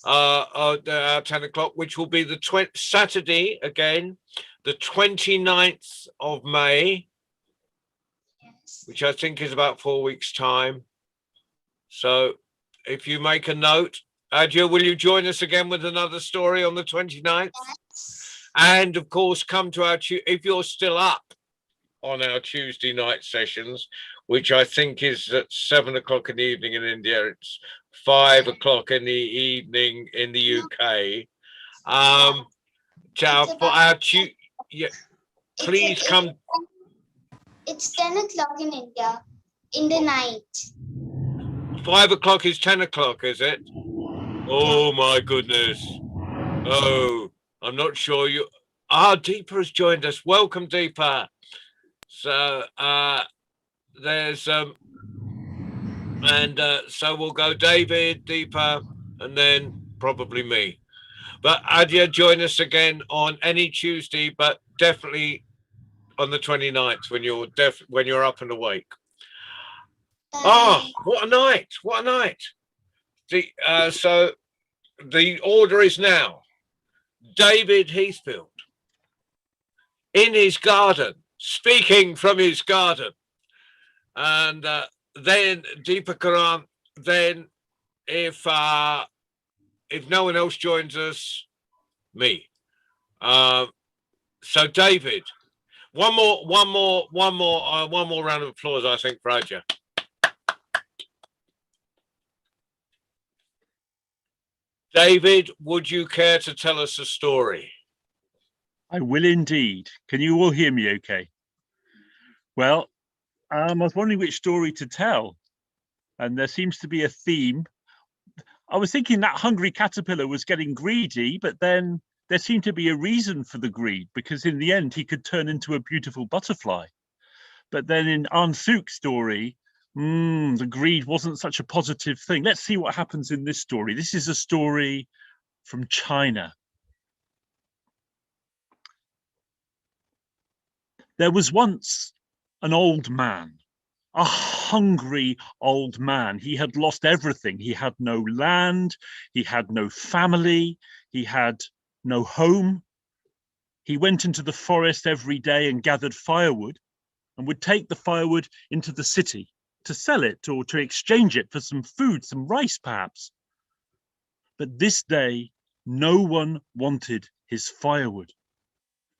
our 10 o'clock, which will be the Saturday again, the 29th of May, which I think is about 4 weeks' time. So if you make a note, Adja, will you join us again with another story on the 29th? And of course, come to our, if you're still up on our Tuesday night sessions, which I think is at 7 o'clock in the evening in India, it's 5 o'clock in the evening in the UK. Please come. It's 10 o'clock in India in the night. 5 o'clock is 10 o'clock, is it? Oh my goodness. Oh, I'm not sure you. Deepa has joined us. Welcome, Deepa. So there's so we'll go David, Deepa, and then probably me. But Adja, join us again on any Tuesday, but definitely on the 29th when you're up and awake. Oh, what a night! What a night! So the order is now David Heathfield in his garden, speaking from his garden, and then Deepa Karan. Then, if no one else joins us, me. So David, one more round of applause, I think, for Adja. David, would you care to tell us a story? I will indeed. Can you all hear me okay? Well, I was wondering which story to tell, and there seems to be a theme. I was thinking that hungry caterpillar was getting greedy, but then there seemed to be a reason for the greed, because in the end he could turn into a beautiful butterfly. But then in Sook's story, the greed wasn't such a positive thing. Let's see what happens in this story. This is a story from China. There was once an old man, a hungry old man. He had lost everything. He had no land, he had no family, he had no home. He went into the forest every day and gathered firewood and would take the firewood into the city to sell it or to exchange it for some food, some rice perhaps. But this day, no one wanted his firewood.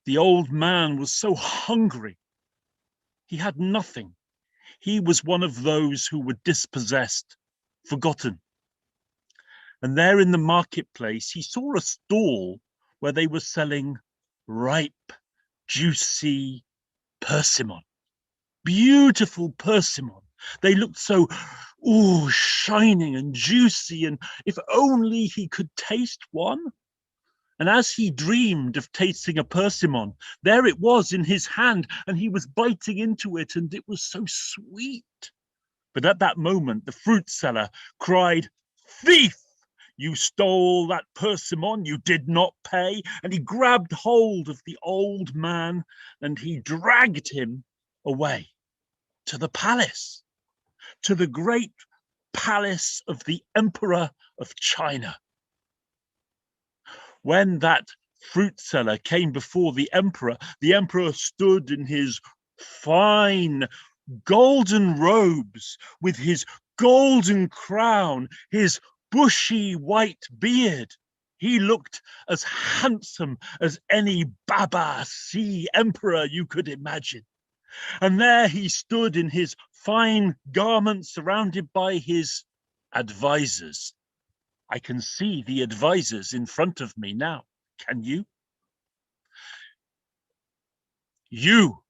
The old man was so hungry. He had nothing. He was one of those who were dispossessed, forgotten. And there in the marketplace, he saw a stall where they were selling ripe, juicy persimmon, beautiful persimmon. They looked so, shining and juicy, and if only he could taste one. And as he dreamed of tasting a persimmon, there it was in his hand, and he was biting into it, and it was so sweet. But at that moment, the fruit seller cried, "Thief! You stole that persimmon, you did not pay." And he grabbed hold of the old man, and he dragged him away to the palace, to the great palace of the Emperor of China. When that fruit seller came before the emperor stood in his fine golden robes with his golden crown, his bushy white beard. He looked as handsome as any Baba sea emperor you could imagine. And there he stood in his fine garments surrounded by his advisors. I can see the advisors in front of me now. Can you? "You,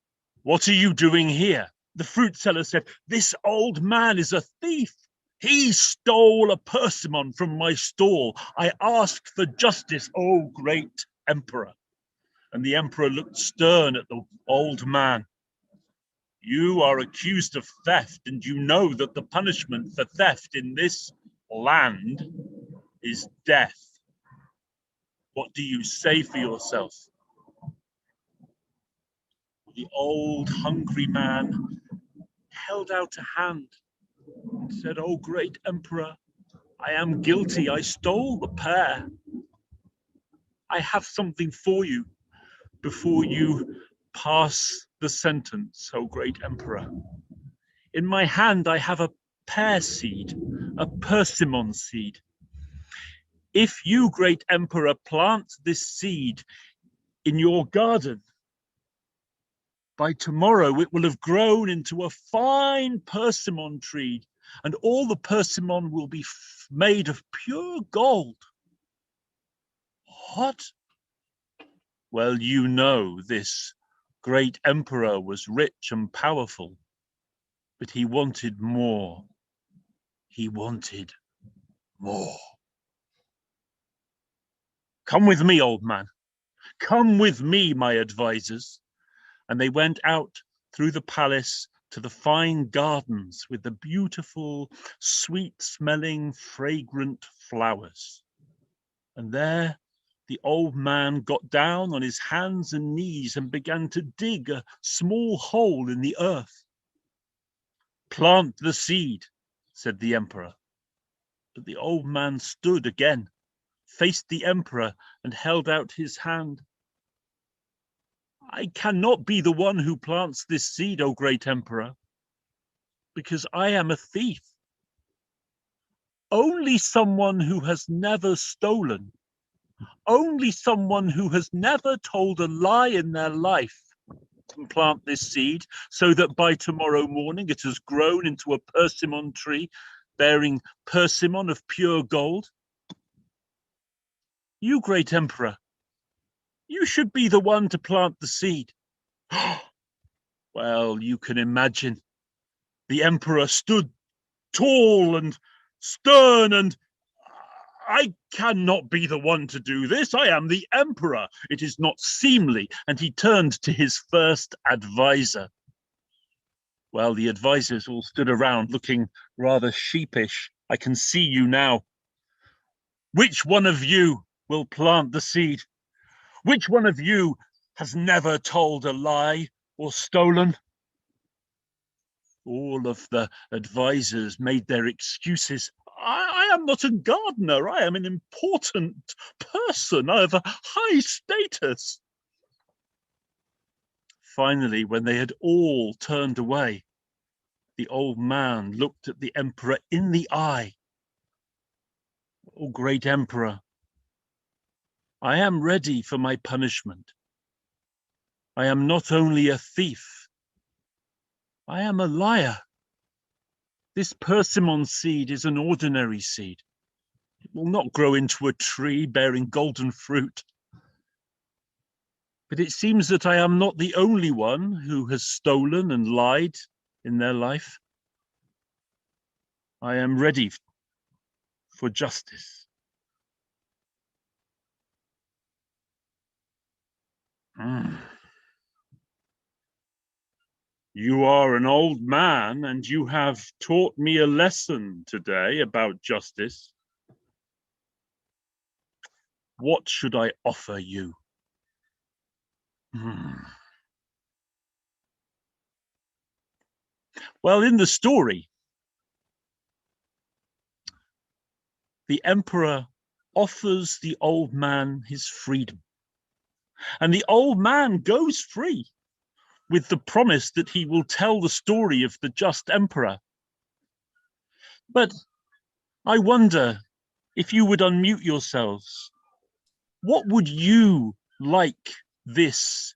what are you doing here?" The fruit seller said. "This old man is a thief. He stole a persimmon from my stall. I ask for justice, O great emperor." And the emperor looked stern at the old man. "You are accused of theft, and you know that the punishment for theft in this land is death. What do you say for yourself?" The old hungry man held out a hand and said, "Oh, great emperor, I am guilty. I stole the pear. I have something for you before you pass the sentence, O great emperor. In my hand, I have a pear seed, a persimmon seed. If you, great emperor, plant this seed in your garden, by tomorrow it will have grown into a fine persimmon tree, and all the persimmon will be made of pure gold. What? Well, you know, this great emperor was rich and powerful, but he wanted more. He wanted more. Come with me, old man. Come with me, my advisors. And they went out through the palace to the fine gardens with the beautiful, sweet-smelling, fragrant flowers. And there the old man got down on his hands and knees and began to dig a small hole in the earth. Plant the seed, said the emperor. But the old man stood again, faced the emperor, and held out his hand. I cannot be the one who plants this seed, O great emperor, because I am a thief. Only someone who has never stolen, only someone who has never told a lie in their life can plant this seed so that by tomorrow morning it has grown into a persimmon tree bearing persimmon of pure gold. You, great emperor, you should be the one to plant the seed. Well, you can imagine. The emperor stood tall and stern, and I cannot be the one to do this. I am the emperor. It is not seemly. And he turned to his first advisor. Well, the advisors all stood around looking rather sheepish. I can see you now. Which one of you will plant the seed? Which one of you has never told a lie or stolen? All of the advisors made their excuses. I am not a gardener. I am an important person. I have a high status. Finally, when they had all turned away, the old man looked at the emperor in the eye. O great emperor, I am ready for my punishment. I am not only a thief, I am a liar. This persimmon seed is an ordinary seed. It will not grow into a tree bearing golden fruit. But it seems that I am not the only one who has stolen and lied in their life. I am ready for justice. You are an old man, and you have taught me a lesson today about justice. What should I offer you? Well, in the story, the emperor offers the old man his freedom. And the old man goes free with the promise that he will tell the story of the just emperor. But I wonder if you would unmute yourselves. What would you like this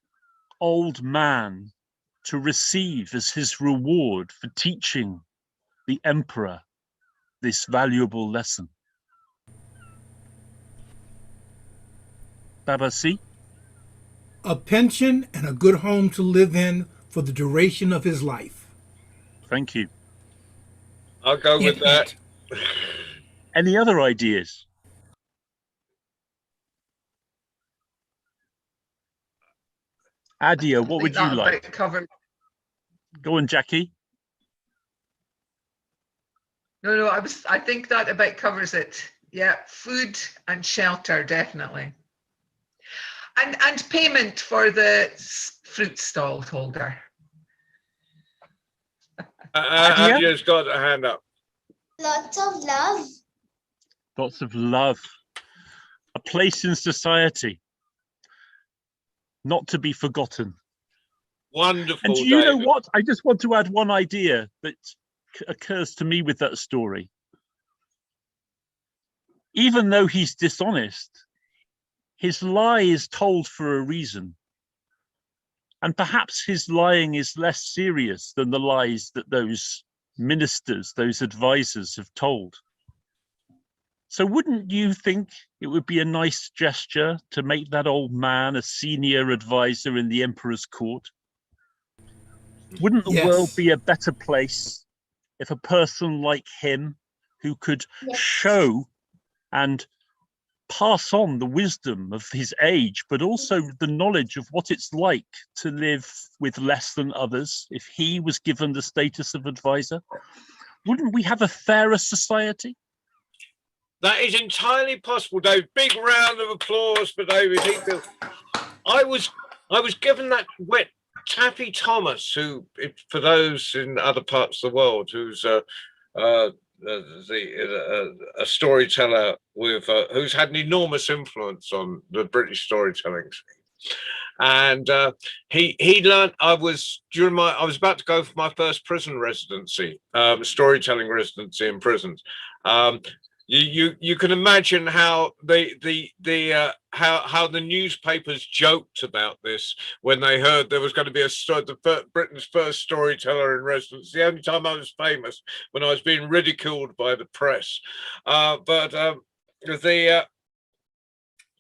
old man to receive as his reward for teaching the emperor this valuable lesson? Babasi? A pension and a good home to live in for the duration of his life. Thank you. I'll go with that. Any other ideas? Adia, what would you like? Go on, Jackie. No, I think that about covers it. Yeah, food and shelter, definitely. And payment for the fruit stall holder. Adia's got a hand up. Lots of love. lots of love, a place in society, not to be forgotten. Wonderful, And do you know David. what? I just want to add one idea that occurs to me with that story. Even though he's dishonest, his lie is told for a reason. And perhaps his lying is less serious than the lies that those ministers, those advisors have told. So wouldn't you think it would be a nice gesture to make that old man a senior advisor in the emperor's court? Wouldn't the world Yes. be a better place if a person like him, who could Yes. show and pass on the wisdom of his age, but also the knowledge of what it's like to live with less than others, if he was given the status of advisor, wouldn't we have a fairer society? That is entirely possible, David. Big round of applause for David Heathfield. I was given that wet Taffy Thomas, who, for those in other parts of the world, who's a storyteller with who's had an enormous influence on the British storytelling scene. And he learned. I was about to go for my first prison residency, storytelling residency in prisons. You can imagine how how the newspapers joked about this when they heard there was going to be Britain's first storyteller in residence. The only time I was famous, when I was being ridiculed by the press.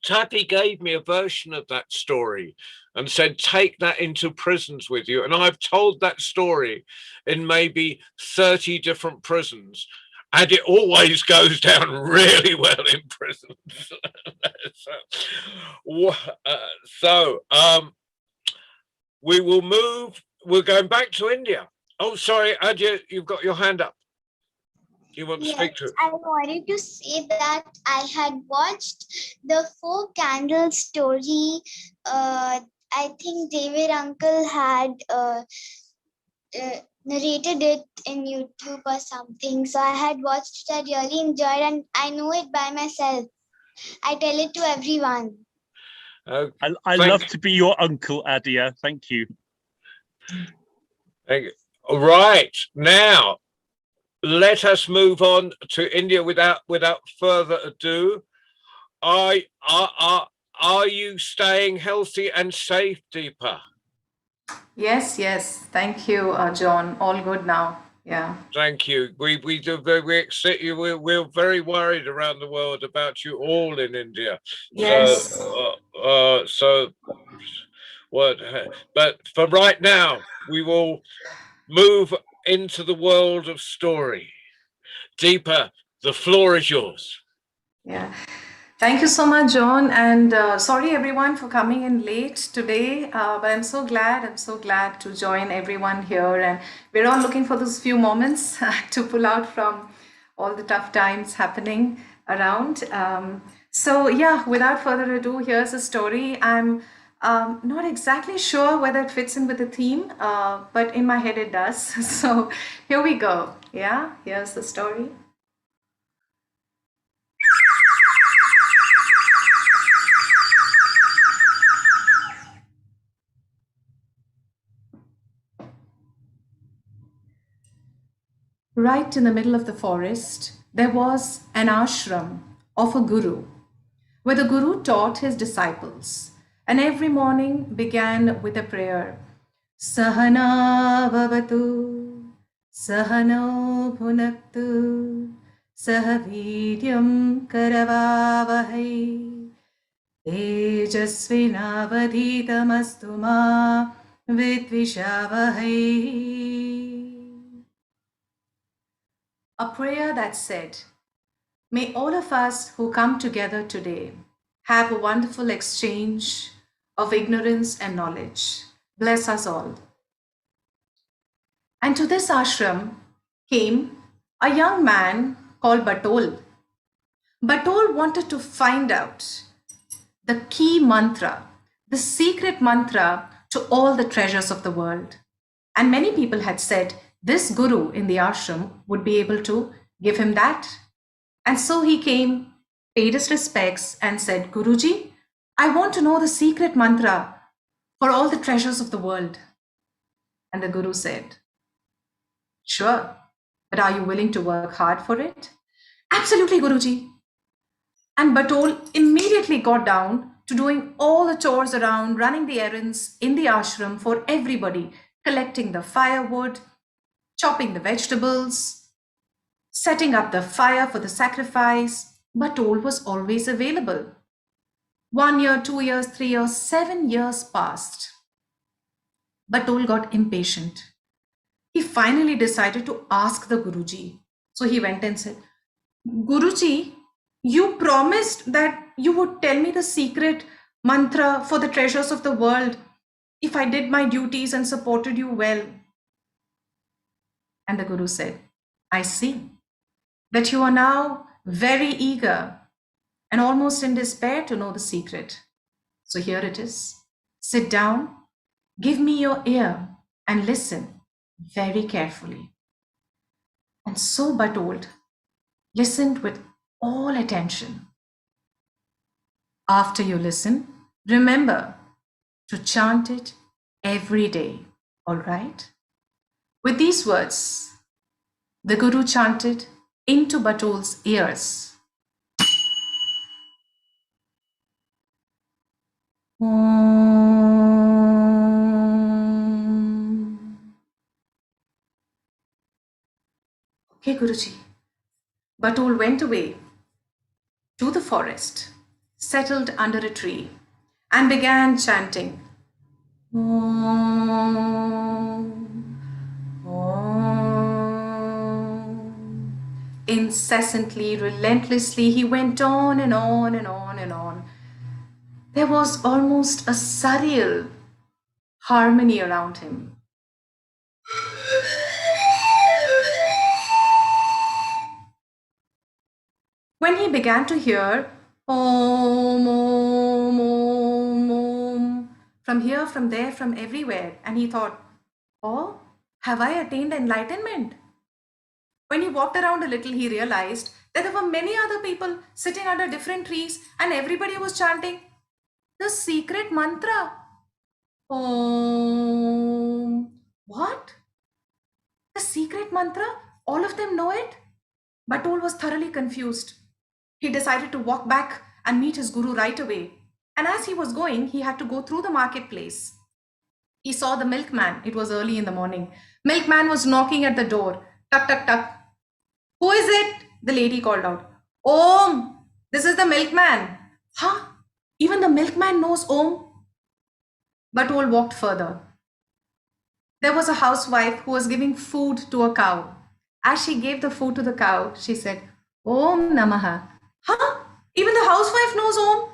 Tappy gave me a version of that story and said, take that into prisons with you. And I've told that story in maybe 30 different prisons. And it always goes down really well in prisons. We will move. We're going back to India. Oh, sorry, Adya, you've got your hand up. You want to speak to it? I wanted to say that I had watched the Four Candles story. I think David Uncle had narrated it in YouTube or something. So I had watched it, I really enjoyed, and I know it by myself. I tell it to everyone. I love to be your uncle, Adia. Thank you. Thank you. All right, now let us move on to India without further ado. Are you staying healthy and safe, Deepa? Yes, yes. Thank you, John. All good now. Yeah. Thank you. We're very worried around the world about you all in India. Yes. But for right now, we will move into the world of story. Deepa, the floor is yours. Yeah. Thank you so much, John. And sorry, everyone, for coming in late today. But I'm so glad to join everyone here. And we're all looking for those few moments to pull out from all the tough times happening around. So yeah, without further ado, here's a story. I'm not exactly sure whether it fits in with the theme, but in my head it does. So here we go. Yeah, here's the story. Right in the middle of the forest, there was an ashram of a guru, where the guru taught his disciples, and every morning began with a prayer. Sahana bhavatu, sahano bhunaktu, sahavidyam karavavahai, tejasvinavadhitamastu ma vidvishavahai. A prayer that said, may all of us who come together today have a wonderful exchange of ignorance and knowledge. Bless us all. And to this ashram came a young man called Batol. Batol wanted to find out the key mantra, the secret mantra to all the treasures of the world. And many people had said, this guru in the ashram would be able to give him that. And so he came, paid his respects, and said, Guruji, I want to know the secret mantra for all the treasures of the world. And the Guru said, sure, but are you willing to work hard for it? Absolutely, Guruji. And Batol immediately got down to doing all the chores around, running the errands in the ashram for everybody, collecting the firewood, chopping the vegetables, setting up the fire for the sacrifice. Batol was always available. 1 year, 2 years, 3 years, 7 years passed. Batol got impatient. He finally decided to ask the Guruji. So he went and said, Guruji, you promised that you would tell me the secret mantra for the treasures of the world if I did my duties and supported you well. And the Guru said, I see that you are now very eager and almost in despair to know the secret. So here it is. Sit down, give me your ear and listen very carefully. And so Batol listened with all attention. After you listen, remember to chant it every day, all right? With these words, the Guru chanted into Batol's ears. Okay, Guruji. Batol went away to the forest, settled under a tree, and began chanting. Incessantly, relentlessly, he went on and on and on and on. There was almost a surreal harmony around him. When he began to hear Om, Om, Om, Om, from here, from there, from everywhere, and he thought, oh, have I attained enlightenment? When he walked around a little, he realized that there were many other people sitting under different trees and everybody was chanting the secret mantra. Om. What? The secret mantra? All of them know it? Batol was thoroughly confused. He decided to walk back and meet his guru right away. And as he was going, he had to go through the marketplace. He saw the milkman. It was early in the morning. Milkman was knocking at the door. Tuck, tuck, tuck. Who is it? The lady called out. Om, this is the milkman. Huh? Even the milkman knows Om? Batol walked further. There was a housewife who was giving food to a cow. As she gave the food to the cow, she said, Om Namaha. Huh? Even the housewife knows Om?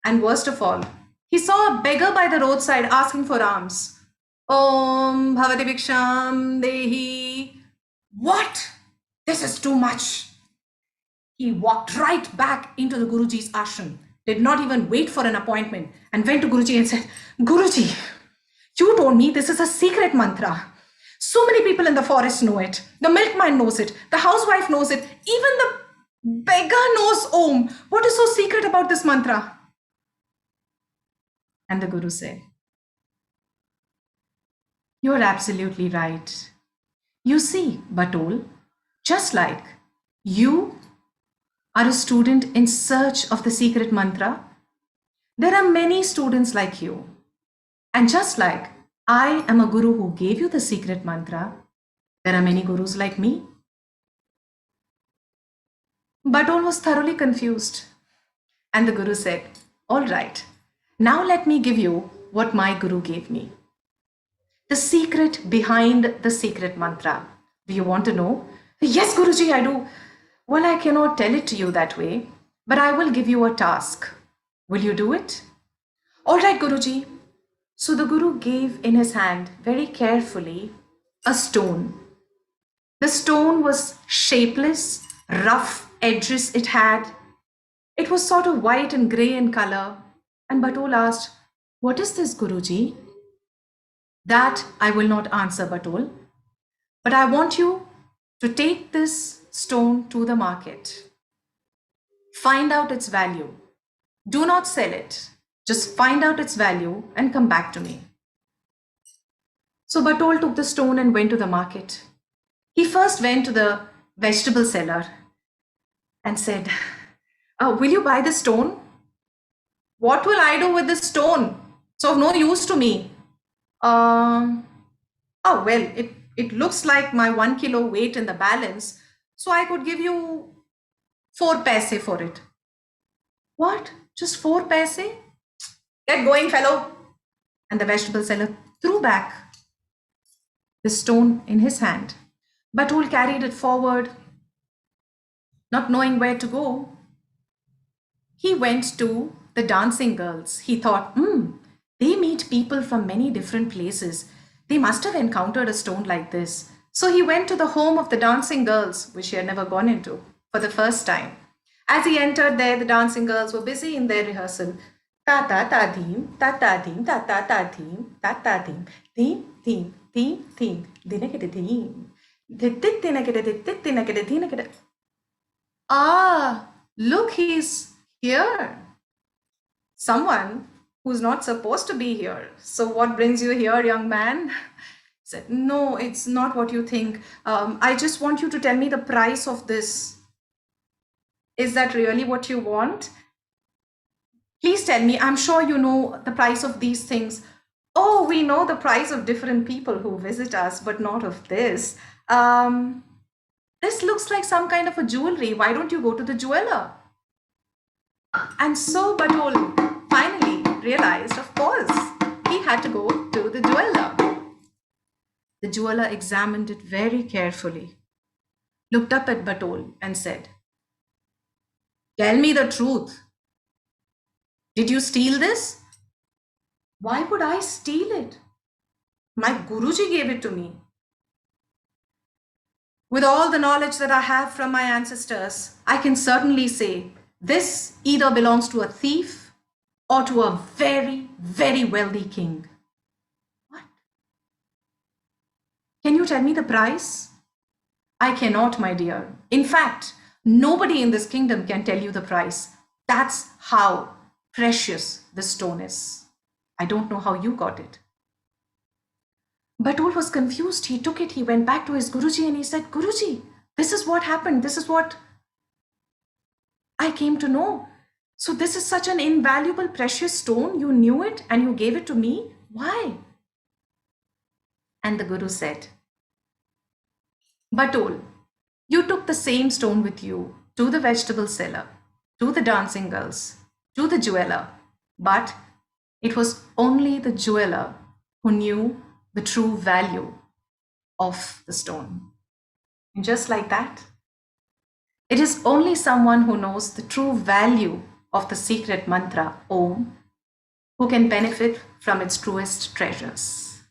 And worst of all, he saw a beggar by the roadside asking for alms. Om Bhavati Bhiksham Dehi. What? This is too much. He walked right back into the Guruji's ashram, did not even wait for an appointment, and went to Guruji and said, Guruji, you told me this is a secret mantra. So many people in the forest know it. The milkman knows it. The housewife knows it. Even the beggar knows Om. What is so secret about this mantra? And the Guru said, you are absolutely right. You see, Batol, just like you are a student in search of the secret mantra, there are many students like you. And just like I am a guru who gave you the secret mantra, there are many gurus like me. Batol was thoroughly confused. And the Guru said, all right, now let me give you what my Guru gave me. The secret behind the secret mantra. Do you want to know? Yes, Guruji, I do. Well, I cannot tell it to you that way, but I will give you a task. Will you do it? All right, Guruji. So the Guru gave in his hand very carefully a stone. The stone was shapeless, rough edges it had. It was sort of white and grey in color. And Batol asked, what is this, Guruji? That I will not answer, Batol. But I want you to take this stone to the market. Find out its value. Do not sell it. Just find out its value and come back to me. So Batol took the stone and went to the market. He first went to the vegetable seller and said, will you buy the stone? What will I do with this stone? It's of no use to me. Oh, well, it looks like my 1 kilo weight in the balance, so I could give you 4 paise for it. What? Just 4 paise? Get going, fellow. And the vegetable seller threw back the stone in his hand. Batul carried it forward, not knowing where to go. He went to the dancing girls. He thought, they meet people from many different places. They must have encountered a stone like this. So he went to the home of the dancing girls, which he had never gone into, for the first time. As he entered there, the dancing girls were busy in their rehearsal. Ta ta ta theme, ta ta theme, ta ta ta theme, ta ta theme, theme, theme, theme, theme, dinakada theme. Ah, look, he's here. Someone who's not supposed to be here. So what brings you here, young man? He said, no, it's not what you think. I just want you to tell me the price of this. Is that really what you want? Please tell me. I'm sure you know the price of these things. Oh, we know the price of different people who visit us, but not of this. This looks like some kind of a jewelry. Why don't you go to the jeweler? And so Batul finally realized, of course, he had to go to the jeweler. The jeweler examined it very carefully, looked up at Batul and said, tell me the truth. Did you steal this? Why would I steal it? My Guruji gave it to me. With all the knowledge that I have from my ancestors, I can certainly say this either belongs to a thief or to a very, very wealthy king. What? Can you tell me the price? I cannot, my dear. In fact, nobody in this kingdom can tell you the price. That's how precious this stone is. I don't know how you got it. Batul was confused. He took it, he went back to his Guruji and he said, Guruji, this is what happened. This is what I came to know. So this is such an invaluable, precious stone. You knew it and you gave it to me. Why? And the Guru said, Batul, you took the same stone with you to the vegetable seller, to the dancing girls, to the jeweler, but it was only the jeweler who knew the true value of the stone. And just like that, it is only someone who knows the true value of the secret mantra, Om, who can benefit from its truest treasures.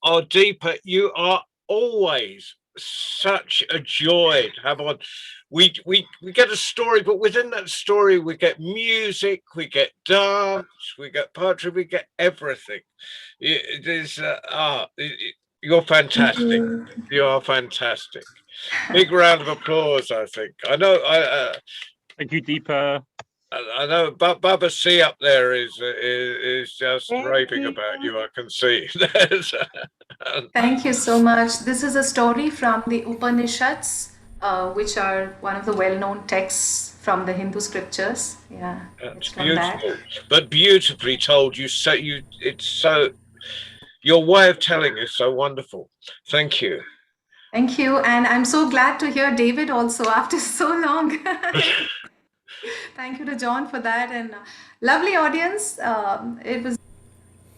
Oh, Deepa, you are always such a joy to have on. We get a story, but within that story we get music, we get dance, we get poetry, we get everything. It is you're fantastic. You are fantastic. Big round of applause, I think. I know. Thank you, Deepa. I know, but Baba C up there is just raving about you. I can see. Thank you so much. This is a story from the Upanishads, which are one of the well-known texts from the Hindu scriptures. Yeah, it's beautiful, but beautifully told. It's so. Your way of telling is so wonderful. Thank you. Thank you, and I'm so glad to hear David also after so long. Thank you to John for that, and lovely audience. It was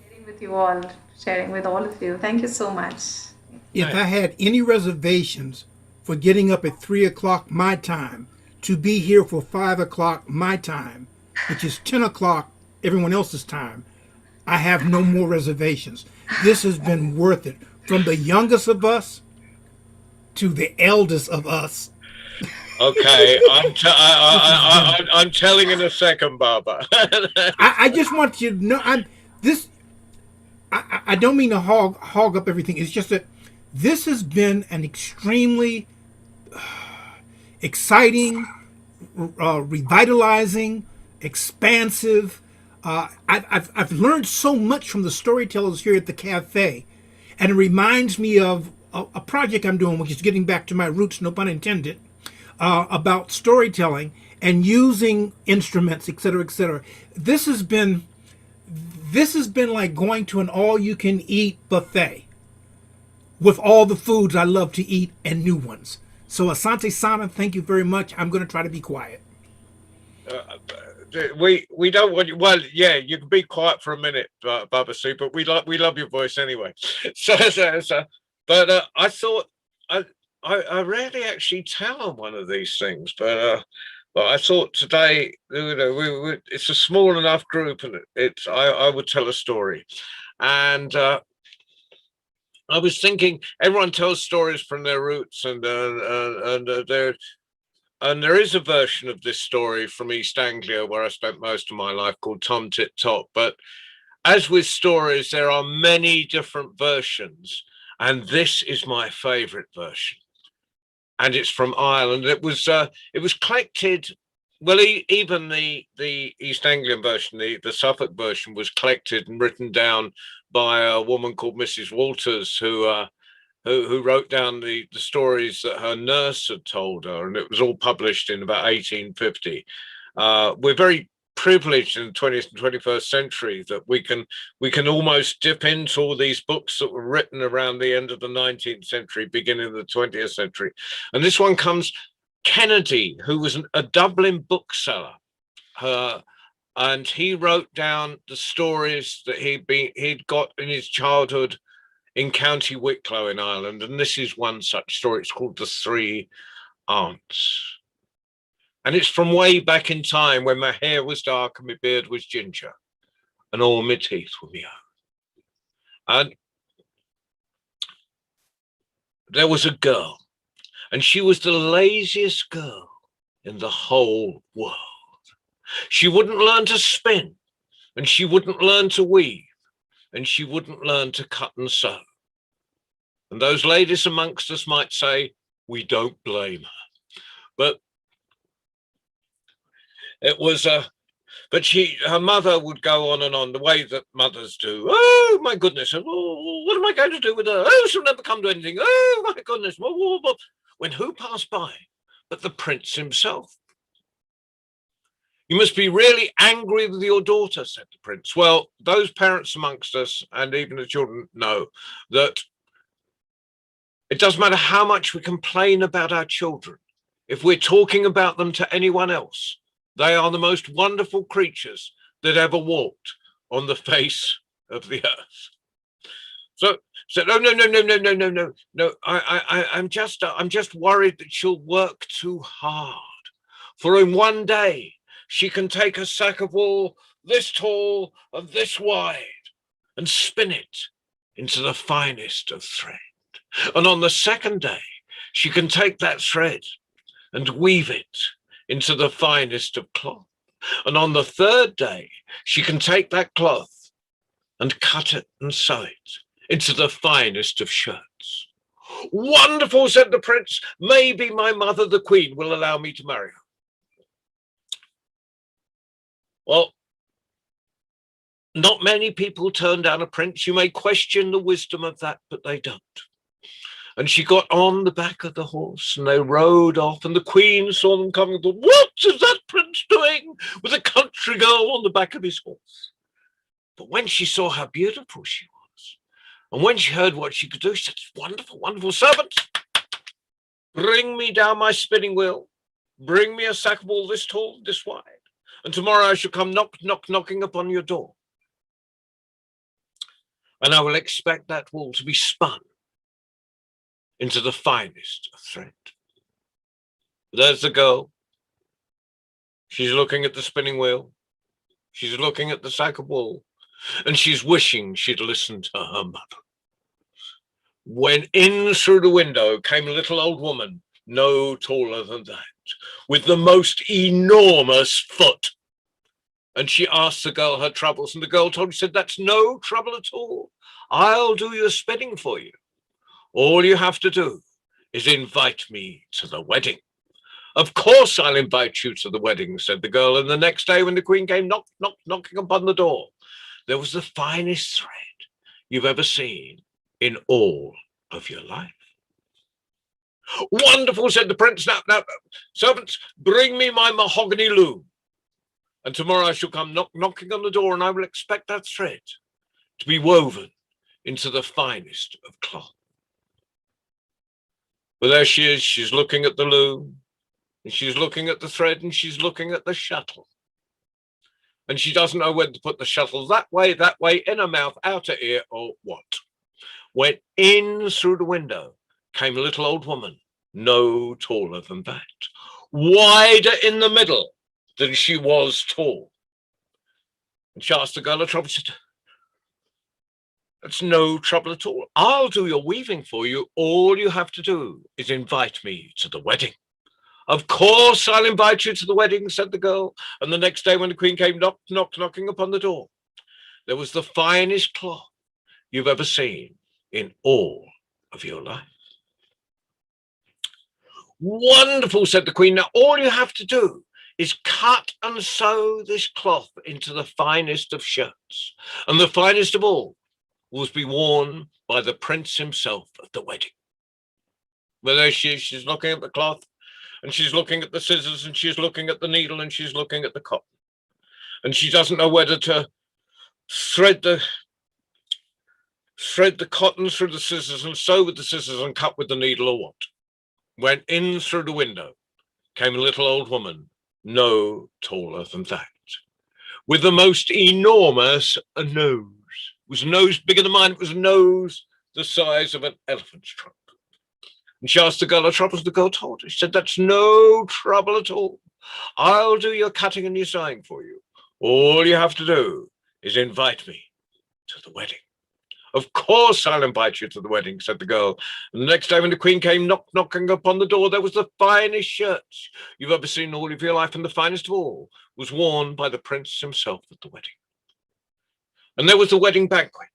sharing with you all, sharing with all of you. Thank you so much. If I had any reservations for getting up at 3 o'clock my time to be here for 5 o'clock my time, which is 10 o'clock everyone else's time, I have no more reservations. This has been worth it. From the youngest of us to the eldest of us. Okay, I'm telling in a second, Baba. I just want you to know, I don't mean to hog up everything. It's just that This has been an extremely exciting, revitalizing, expansive. I've learned so much from the storytellers here at the cafe, and it reminds me of a project I'm doing, which is getting back to my roots, no pun intended, about storytelling and using instruments, etc., etc. This has been like going to an all-you-can-eat buffet with all the foods I love to eat and new ones. So Asante Sana, thank you very much. I'm going to try to be quiet. We don't want you. Well, yeah, you can be quiet for a minute, Baba Sue, but we love your voice anyway. But I thought I rarely actually tell on one of these things, but I thought today, it's a small enough group, and I would tell a story, and I was thinking everyone tells stories from their roots, and there is a version of this story from East Anglia where I spent most of my life called Tom Tit Tot. But as with stories, there are many different versions, and this is my favourite version, and it's from Ireland. It was collected. Well, even the East Anglian version, the Suffolk version, was collected and written down by a woman called Mrs. Walters, who wrote down the stories that her nurse had told her, and it was all published in about 1850. We're very privileged in the 20th and 21st century that we can almost dip into all these books that were written around the end of the 19th century, beginning of the 20th century. And this one comes Kennedy, who was a Dublin bookseller, and he wrote down the stories that he'd got in his childhood in County Wicklow in Ireland, and this is one such story. It's called The Three Aunts, and it's from way back in time when my hair was dark and my beard was ginger, and all my teeth were my own. And there was a girl, and she was the laziest girl in the whole world. She wouldn't learn to spin, and she wouldn't learn to weave, and she wouldn't learn to cut and sew. And those ladies amongst us might say, we don't blame her. But it was but her mother would go on and on the way that mothers do. Oh my goodness, oh, what am I going to do with her? Oh, she'll never come to anything. Oh my goodness. When who passed by but the prince himself? You must be really angry with your daughter, said the prince. Well, those parents amongst us, and even the children, know that it doesn't matter how much we complain about our children. If we're talking about them to anyone else, they are the most wonderful creatures that ever walked on the face of the earth. So said, oh, no. I'm just worried that she'll work too hard. For in one day, she can take a sack of wool this tall and this wide and spin it into the finest of thread. And on the second day, she can take that thread and weave it into the finest of cloth. And on the third day, she can take that cloth and cut it and sew it into the finest of shirts. Wonderful, said the prince. Maybe my mother, the queen, will allow me to marry her. Well, not many people turn down a prince. You may question the wisdom of that, but they don't. And she got on the back of the horse and they rode off, and the queen saw them coming and thought, what is that prince doing with a country girl on the back of his horse? But when she saw how beautiful she was, and when she heard what she could do, she said, wonderful, wonderful. Servant, bring me down my spinning wheel, bring me a sack of wool this tall, this wide, and tomorrow I shall come knocking upon your door. And I will expect that wool to be spun into the finest of thread. There's the girl. She's looking at the spinning wheel. She's looking at the sack of wool, and she's wishing she'd listened to her mother. When in through the window came a little old woman, no taller than that, with the most enormous foot. And she asked the girl her troubles, and the girl told her, said, that's no trouble at all. I'll do your spinning for you. All you have to do is invite me to the wedding. Of course I'll invite you to the wedding, said the girl. And the next day when the queen came knocking upon the door, there was the finest thread you've ever seen in all of your life. Wonderful, said the prince. Now, servants, bring me my mahogany loom. And tomorrow I shall come knocking on the door, and I will expect that thread to be woven into the finest of cloth. But there she is, she's looking at the loom, and she's looking at the thread, and she's looking at the shuttle. And she doesn't know whether to put the shuttle that way, in her mouth, out her ear, or what. When in through the window came a little old woman, no taller than that, wider in the middle than she was tall. And she asked the girl a trouble, said, that's no trouble at all. I'll do your weaving for you. All you have to do is invite me to the wedding. Of course I'll invite you to the wedding, said the girl. And the next day when the queen came knocking upon the door, there was the finest cloth you've ever seen in all of your life. Wonderful, said the queen. Now all you have to do is cut and sew this cloth into the finest of shirts. And the finest of all will be worn by the prince himself at the wedding. Well, there she is, she's looking at the cloth, and she's looking at the scissors, and she's looking at the needle, and she's looking at the cotton. And she doesn't know whether to thread the cotton through the scissors and sew with the scissors and cut with the needle or what. When in through the window came a little old woman, no taller than that, with the most enormous nose. It was a nose bigger than mine. It was a nose the size of an elephant's trunk. And she asked the girl her troubles. The girl told her. She said, that's no trouble at all. I'll do your cutting and your sewing for you. All you have to do is invite me to the wedding. Of course I'll invite you to the wedding, said the girl. And the next day when the queen came knocking upon the door, there was the finest shirts you've ever seen in all of your life, and the finest of all was worn by the prince himself at the wedding. And there was the wedding banquet.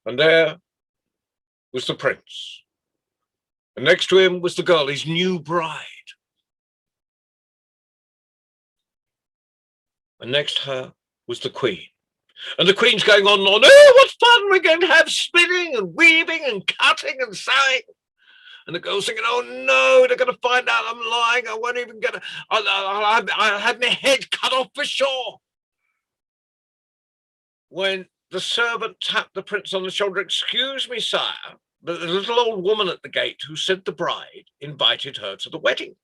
And there was the prince. And next to him was the girl, his new bride. And next to her was the queen. And the queen's going on and on. Oh, what fun we're going to have, spinning and weaving and cutting and sewing. And the girl's thinking, oh no, they're going to find out I'm lying. I won't even get I'll have my head cut off for sure. When the servant tapped the prince on the shoulder, excuse me, sire, but the little old woman at the gate who said the bride invited her to the wedding.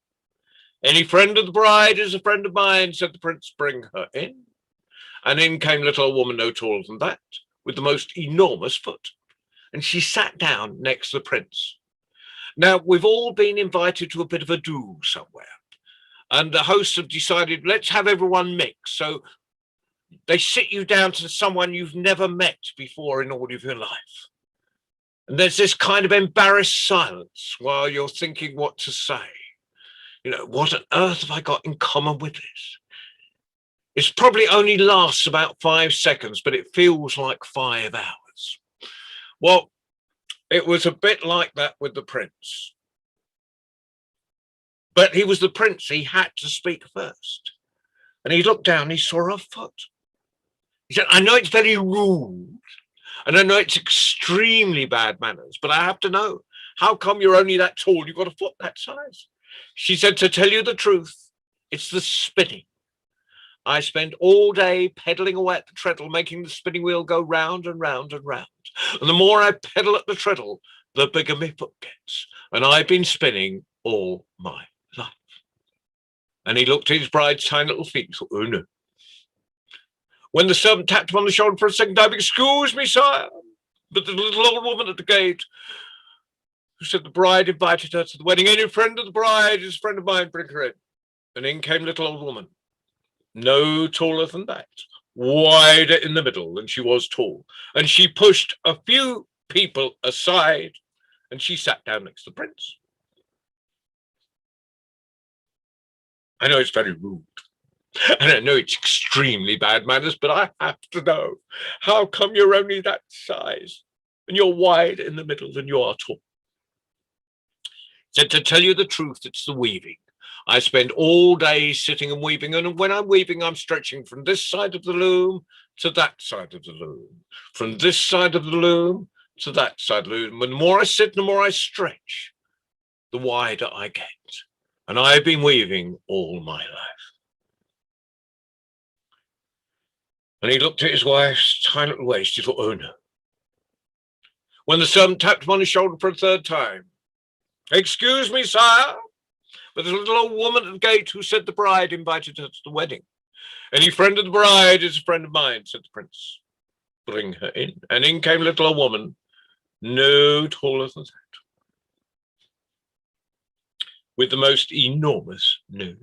Any friend of the bride is a friend of mine, said the prince, bring her in. And in came little old woman no taller than that, with the most enormous foot. And she sat down next to the prince. Now, we've all been invited to a bit of a do somewhere. And the hosts have decided, let's have everyone mix. So they sit you down to someone you've never met before in all of your life. And there's this kind of embarrassed silence while you're thinking what to say. You know, what on earth have I got in common with this? It probably only lasts about 5 seconds, but it feels like 5 hours. Well, it was a bit like that with the prince. But he was the prince. He had to speak first. And he looked down, he saw her foot. He said, I know it's very rude, and I know it's extremely bad manners, but I have to know, how come you're only that tall? You've got a foot that size. She said, to tell you the truth, it's the spinning. I spend all day pedaling away at the treadle, making the spinning wheel go round and round and round. And the more I pedal at the treadle, the bigger my foot gets. And I've been spinning all my life. And he looked at his bride's tiny little feet and thought, oh no. When the servant tapped him on the shoulder for a second time, excuse me, sire, but the little old woman at the gate who said the bride invited her to the wedding. Any friend of the bride is a friend of mine, bring her in. And in came little old woman. No taller than that, wider in the middle than she was tall. And she pushed a few people aside and she sat down next to the prince. I know it's very rude. And I know it's extremely bad manners, but I have to know, how come you're only that size? and you're wide in the middle and you are tall. Said, to tell you the truth, it's the weaving. I spend all day sitting and weaving, and when I'm weaving, I'm stretching from this side of the loom to that side of the loom, from this side of the loom to that side of the loom. And the more I sit, the more I stretch, the wider I get. And I've been weaving all my life. And he looked at his wife's tiny little waist. He thought, oh no. When the servant tapped him on his shoulder for a third time, excuse me, sire, but there's a little old woman at the gate who said the bride invited her to the wedding. Any friend of the bride is a friend of mine, said the prince. Bring her in. And in came a little old woman, no taller than that, with the most enormous nose.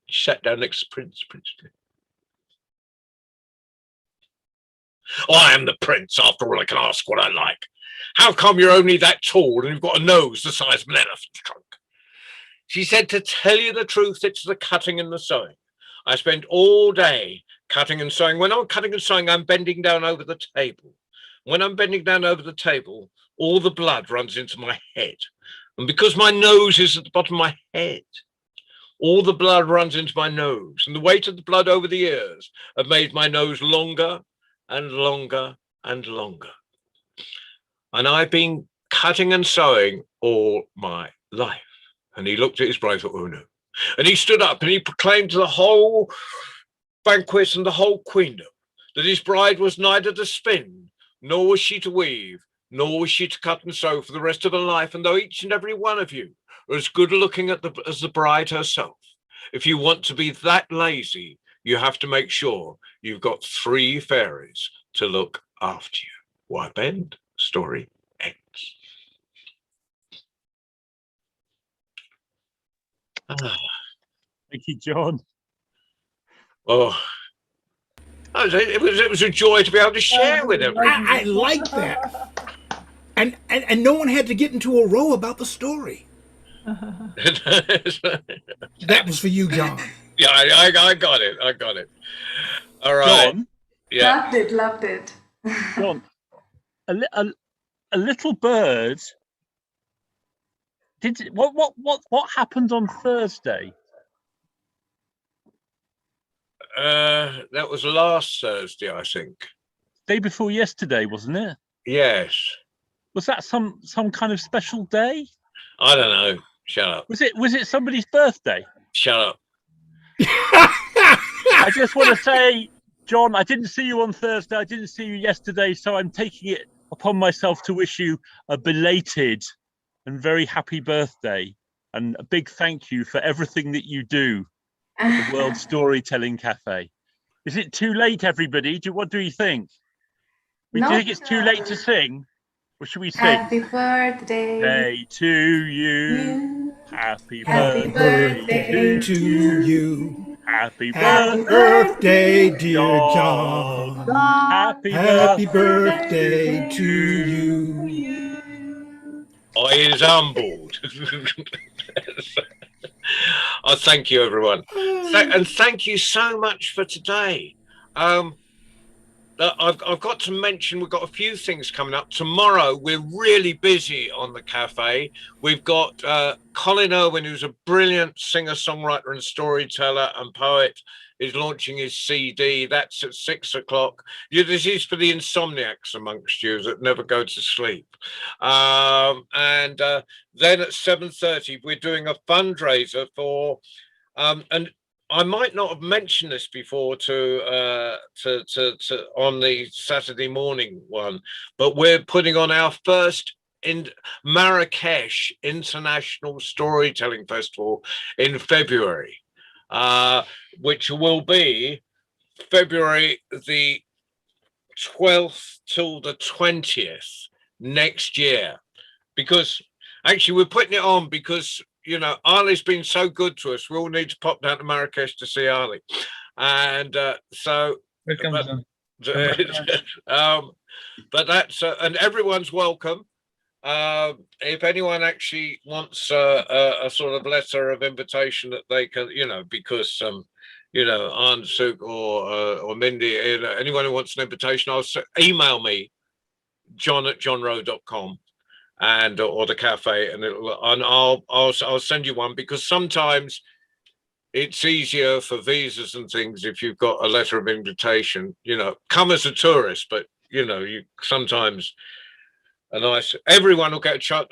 She sat down next to the prince. Prince did. Oh, I am the prince. After all, I can ask what I like. How come you're only that tall and you've got a nose the size of an elephant's trunk? She said, to tell you the truth, it's the cutting and the sewing. I spend all day cutting and sewing. When I'm cutting and sewing, I'm bending down over the table. When I'm bending down over the table, all the blood runs into my head. And because my nose is at the bottom of my head, all the blood runs into my nose. And the weight of the blood over the ears have made my nose longer and longer and longer. And I've been cutting and sewing all my life. And he looked at his bride and thought, oh no. And he stood up and he proclaimed to the whole banquet and the whole queendom that his bride was neither to spin, nor was she to weave, nor was she to cut and sew for the rest of her life. And though each and every one of you are as good looking as the bride herself, if you want to be that lazy, you have to make sure you've got 3 fairies to look after you. Why bend? Story ends. Thank you, John. Oh, it was a joy to be able to share with him. I like that. And no one had to get into a row about the story. That was for you, John. Yeah, I got it. I got it. All right. John? Yeah. Loved it. John, a little bird. What happened on Thursday? That was last Thursday, I think. Day before yesterday, wasn't it? Yes. Was that some kind of special day? I don't know. Shut up. Was it somebody's birthday? Shut up. I just want to say, John, I didn't see you on Thursday. I didn't see you yesterday, so I'm taking it upon myself to wish you a belated and very happy birthday, and a big thank you for everything that you do at the World Storytelling Cafe. Is it too late, everybody? What do you think? Do you think it's too late to sing? Or should we sing? Happy birthday Day to you. Happy Birthday to you. Happy Happy birthday, dear John. Happy birthday to you. I is humbled. Oh, thank you, everyone. And thank you so much for today. I've got to mention we've got a few things coming up. Tomorrow, we're really busy on the cafe. We've got Colin Irwin, who's a brilliant singer-songwriter and storyteller and poet, is launching his CD. That's at 6 o'clock. This is for the insomniacs amongst you that never go to sleep. And then at 7:30, we're doing a fundraiser for, and I might not have mentioned this before to on the Saturday morning one, but we're putting on our first in Marrakesh International Storytelling Festival in February, which will be February the 12th till the 20th next year. Because actually we're putting it on because, you know, Ali's been so good to us. We all need to pop down to Marrakesh to see Ali. And so, but that's, and everyone's welcome. If anyone actually wants a sort of letter of invitation that they can, you know, because, you know, Aunt Sook or Mindy, you know, anyone who wants an invitation, email me, john@johnrowe.com and or the cafe, and I'll send you one, because sometimes it's easier for visas and things if you've got a letter of invitation. You know, come as a tourist, but you know, you sometimes a nice, everyone will get a chance.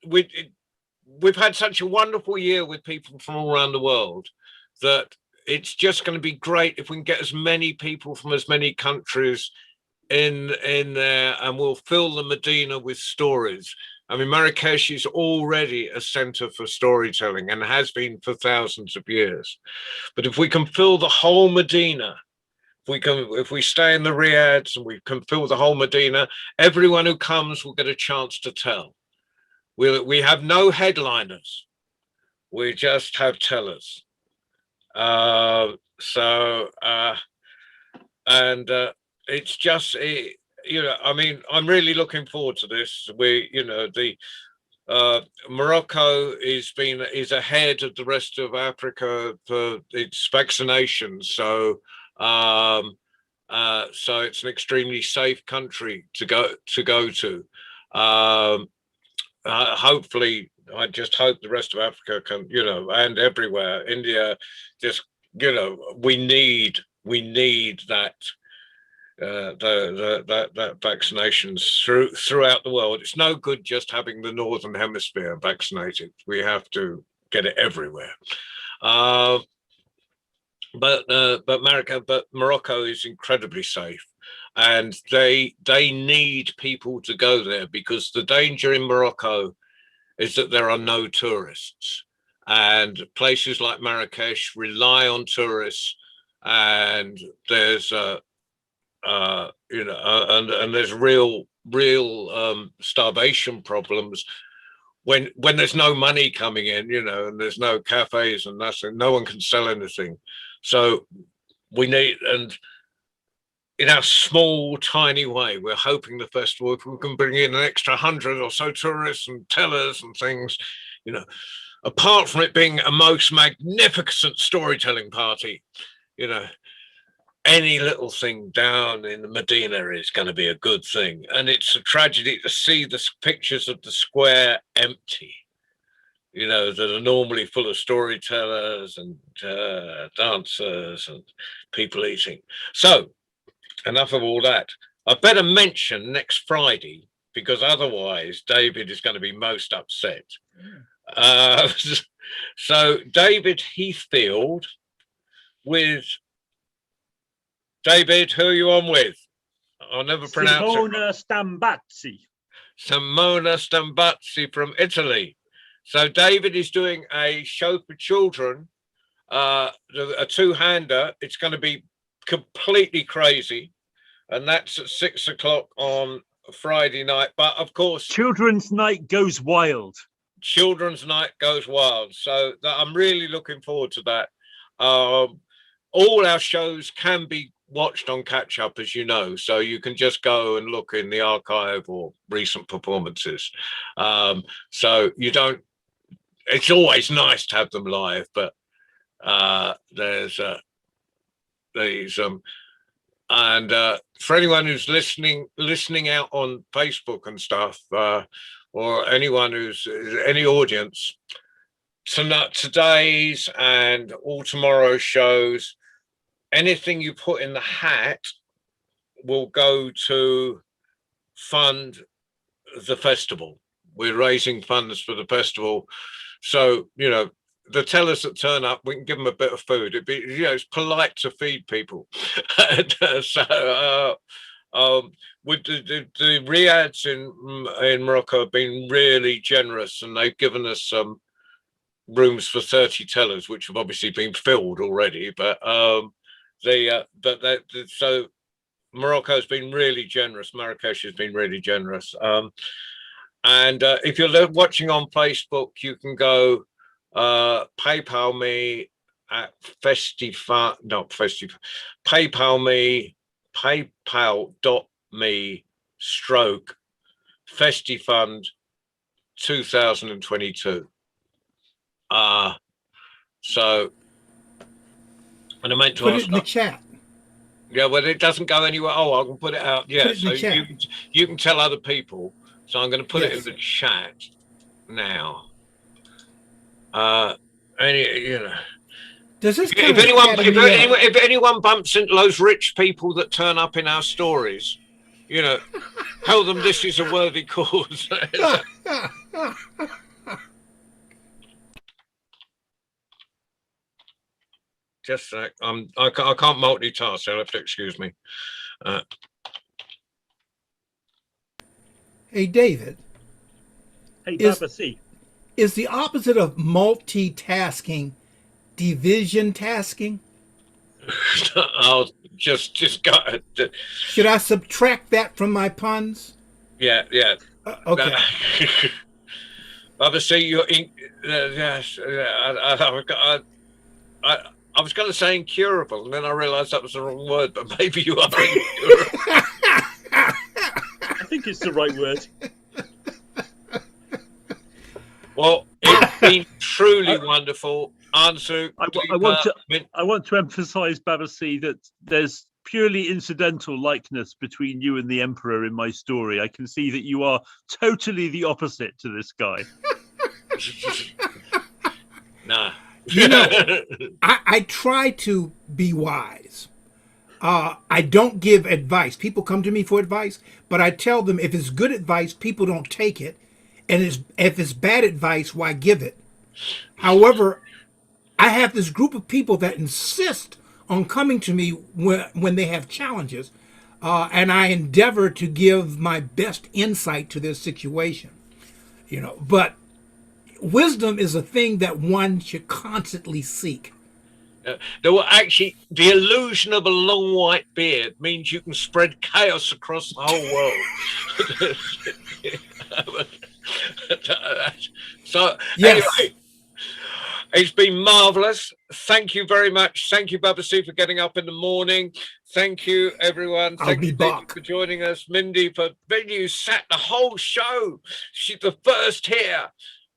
We've had such a wonderful year with people from all around the world that it's just going to be great if we can get as many people from as many countries in there, and we'll fill the Medina with stories. I mean, Marrakesh is already a center for storytelling and has been for thousands of years. But if we can fill the whole Medina, if we stay in the riads and we can fill the whole Medina, everyone who comes will get a chance to tell. We have no headliners. We just have tellers. It's just, you know, I mean, I'm really looking forward to this. You know, Morocco is ahead of the rest of Africa for its vaccinations. So it's an extremely safe country to go to. Hopefully, I just hope the rest of Africa can, you know, and everywhere, India, just, you know, we need that. That vaccinations throughout the world. It's no good just having the Northern Hemisphere vaccinated. We have to get it everywhere. But Morocco is incredibly safe, and they need people to go there, because the danger in Morocco is that there are no tourists, and places like Marrakesh rely on tourists, and there's you know, and there's real starvation problems when there's no money coming in, you know, and there's no cafes and nothing, no one can sell anything. So we need, and in our small, tiny way, we're hoping the festival, if we can bring in an extra 100 or so tourists and tellers and things, you know, apart from it being a most magnificent storytelling party, you know, any little thing down in the Medina is going to be a good thing. And it's a tragedy to see the pictures of the square empty, you know, that are normally full of storytellers and dancers and people eating. So enough of all that. I better mention next Friday, because otherwise David is going to be most upset. So David Heathfield with David, who are you on with? I'll never pronounce Simona Stambazzi. Simona Stambazzi from Italy. So David is doing a show for children, a two-hander. It's going to be completely crazy, and that's at 6 o'clock on Friday night. But of course, Children's Night Goes Wild. Children's Night Goes Wild. So I'm really looking forward to that. All our shows can be watched on catch up, as you know, so you can just go and look in the archive or recent performances. So you don't, it's always nice to have them live, but there's these and for anyone who's listening out on Facebook and stuff, or anyone who's any audience, today's and all tomorrow's shows, anything you put in the hat will go to fund the festival. We're raising funds for the festival. So, you know, the tellers that turn up, we can give them a bit of food. It'd be, you know, it's polite to feed people. And, with the riads in Morocco have been really generous, and they've given us some rooms for 30 tellers, which have obviously been filled already, but so Morocco has been really generous. Marrakesh has been really generous. And if you're watching on Facebook, you can go PayPal me at paypal.me/Festifund 2022. So, and I meant to put ask, it in the chat. Yeah, well, it doesn't go anywhere. Oh, I can put it out. Yeah, Put it in so the chat. you can tell other people. So I'm going to put it in Yes. the chat now. You know, Does this if anyone bumps into those rich people that turn up in our stories, you know, tell them this is a worthy cause. Just a sec. I can't multitask, so you'll have to excuse me. Hey, David. Hey, Is- Babasi. Is the opposite of multitasking division tasking? I'll just go. Should I subtract that from my puns? Yeah. Okay. Obviously, you're yes. I was going to say incurable, and then I realised that was the wrong word. But maybe you are incurable. I think it's the right word. Well, it's been truly wonderful. Ansu, I want to emphasize, Babasi, that there's purely incidental likeness between you and the Emperor in my story. I can see that you are totally the opposite to this guy. Nah. You know, I try to be wise. I don't give advice. People come to me for advice, but I tell them if it's good advice, people don't take it. And if it's bad advice, why give it? However, I have this group of people that insist on coming to me when they have challenges, and I endeavor to give my best insight to their situation. You know, but wisdom is a thing that one should constantly seek. There were actually the illusion of a long white beard means you can spread chaos across the whole world. So Yes. Anyway, it's been marvelous. Thank you very much. Thank you, Babasi, for getting up in the morning. Thank you, everyone. I'll Thank be you, back. for joining us. Mindy, for you sat the whole show. She's the first here.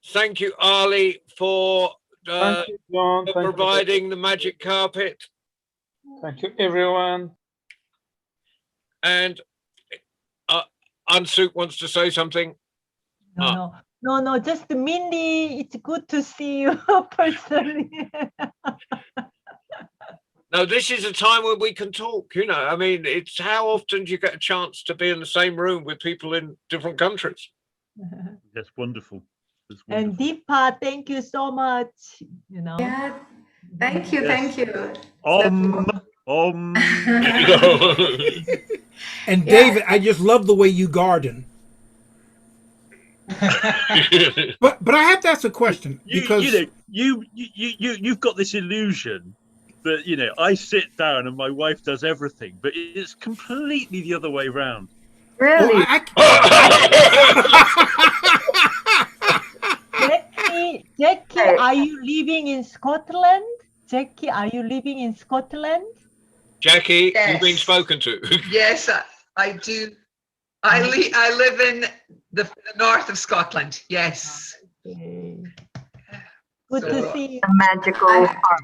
Thank you, Ali, for Thank you, John. Thank you. providing the magic carpet. Thank you, everyone. And Unsook wants to say something. No, just Mindy, it's good to see you personally. No, this is a time when we can talk, you know. I mean, it's how often do you get a chance to be in the same room with people in different countries? That's wonderful. And Deepa, thank you so much. You know. Yeah, thank you, thank you. And David, I just love the way you garden. but I have to ask a question because you've got this illusion that, you know, I sit down and my wife does everything, but it's completely the other way around. Really? Jackie, are you living in Scotland? Jackie, are you living in Scotland? Jackie, Yes. you've been spoken to. Yes, I do. I live in the north of Scotland. Yes. Okay. Good So- to see you. A magical part.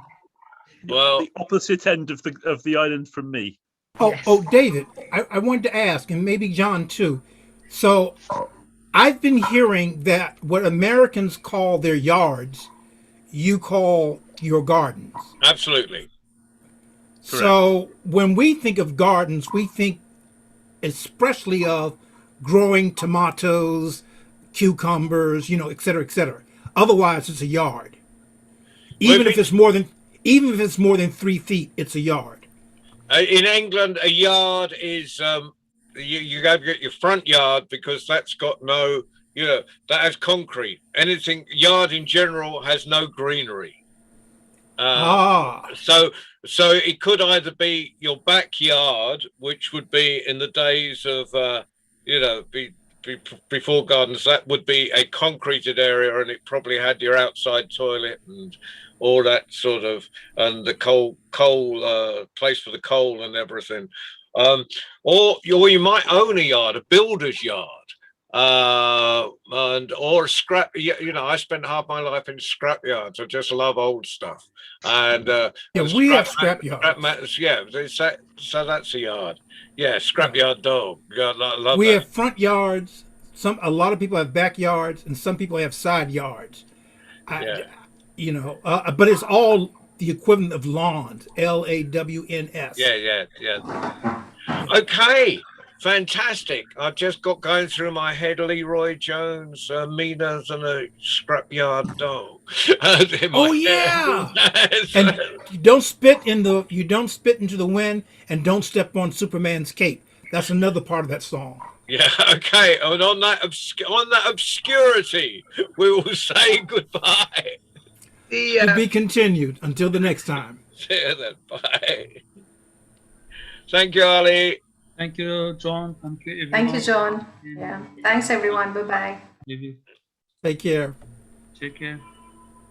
Well, The opposite end of the island from me. Oh, David, I wanted to ask, and maybe John too. So I've been hearing that what Americans call their yards, you call your gardens. absolutely. So when we think of gardens, we think especially of growing tomatoes, cucumbers, you know, et cetera, et cetera. Otherwise, it's a yard. Even if it's more than 3 feet, it's a yard. In England, a yard is you got to get your front yard because that's got no, you know, that has concrete. Anything yard in general has no greenery. So it could either be your backyard, which would be in the days of you know, before gardens, that would be a concreted area, and it probably had your outside toilet and all that sort of, and the coal place for the coal and everything. Or you might own a yard, a builder's yard. and or scrap. You know, I spent half my life in scrap yards. I just love old stuff. And we have scrap yards. So that's a yard. Yeah, scrapyard dog. God, love we that. have front yards. A lot of people have backyards, and some people have side yards. You know, but it's all the equivalent of lawns. LAWNS. Yeah. Okay, fantastic. I've just got going through my head Leroy Jones, Mina's and a scrapyard dog. Oh yeah. And you don't spit into the wind, and don't step on Superman's cape. That's another part of that song. Yeah, okay. And on that obscurity, we will say goodbye. To be continued until the next time. See you then. Bye. Thank you, Ali. Thank you, John. Thank you, everyone. Thank you, John. Yeah. Thanks, everyone. Bye-bye. Take care. Take care.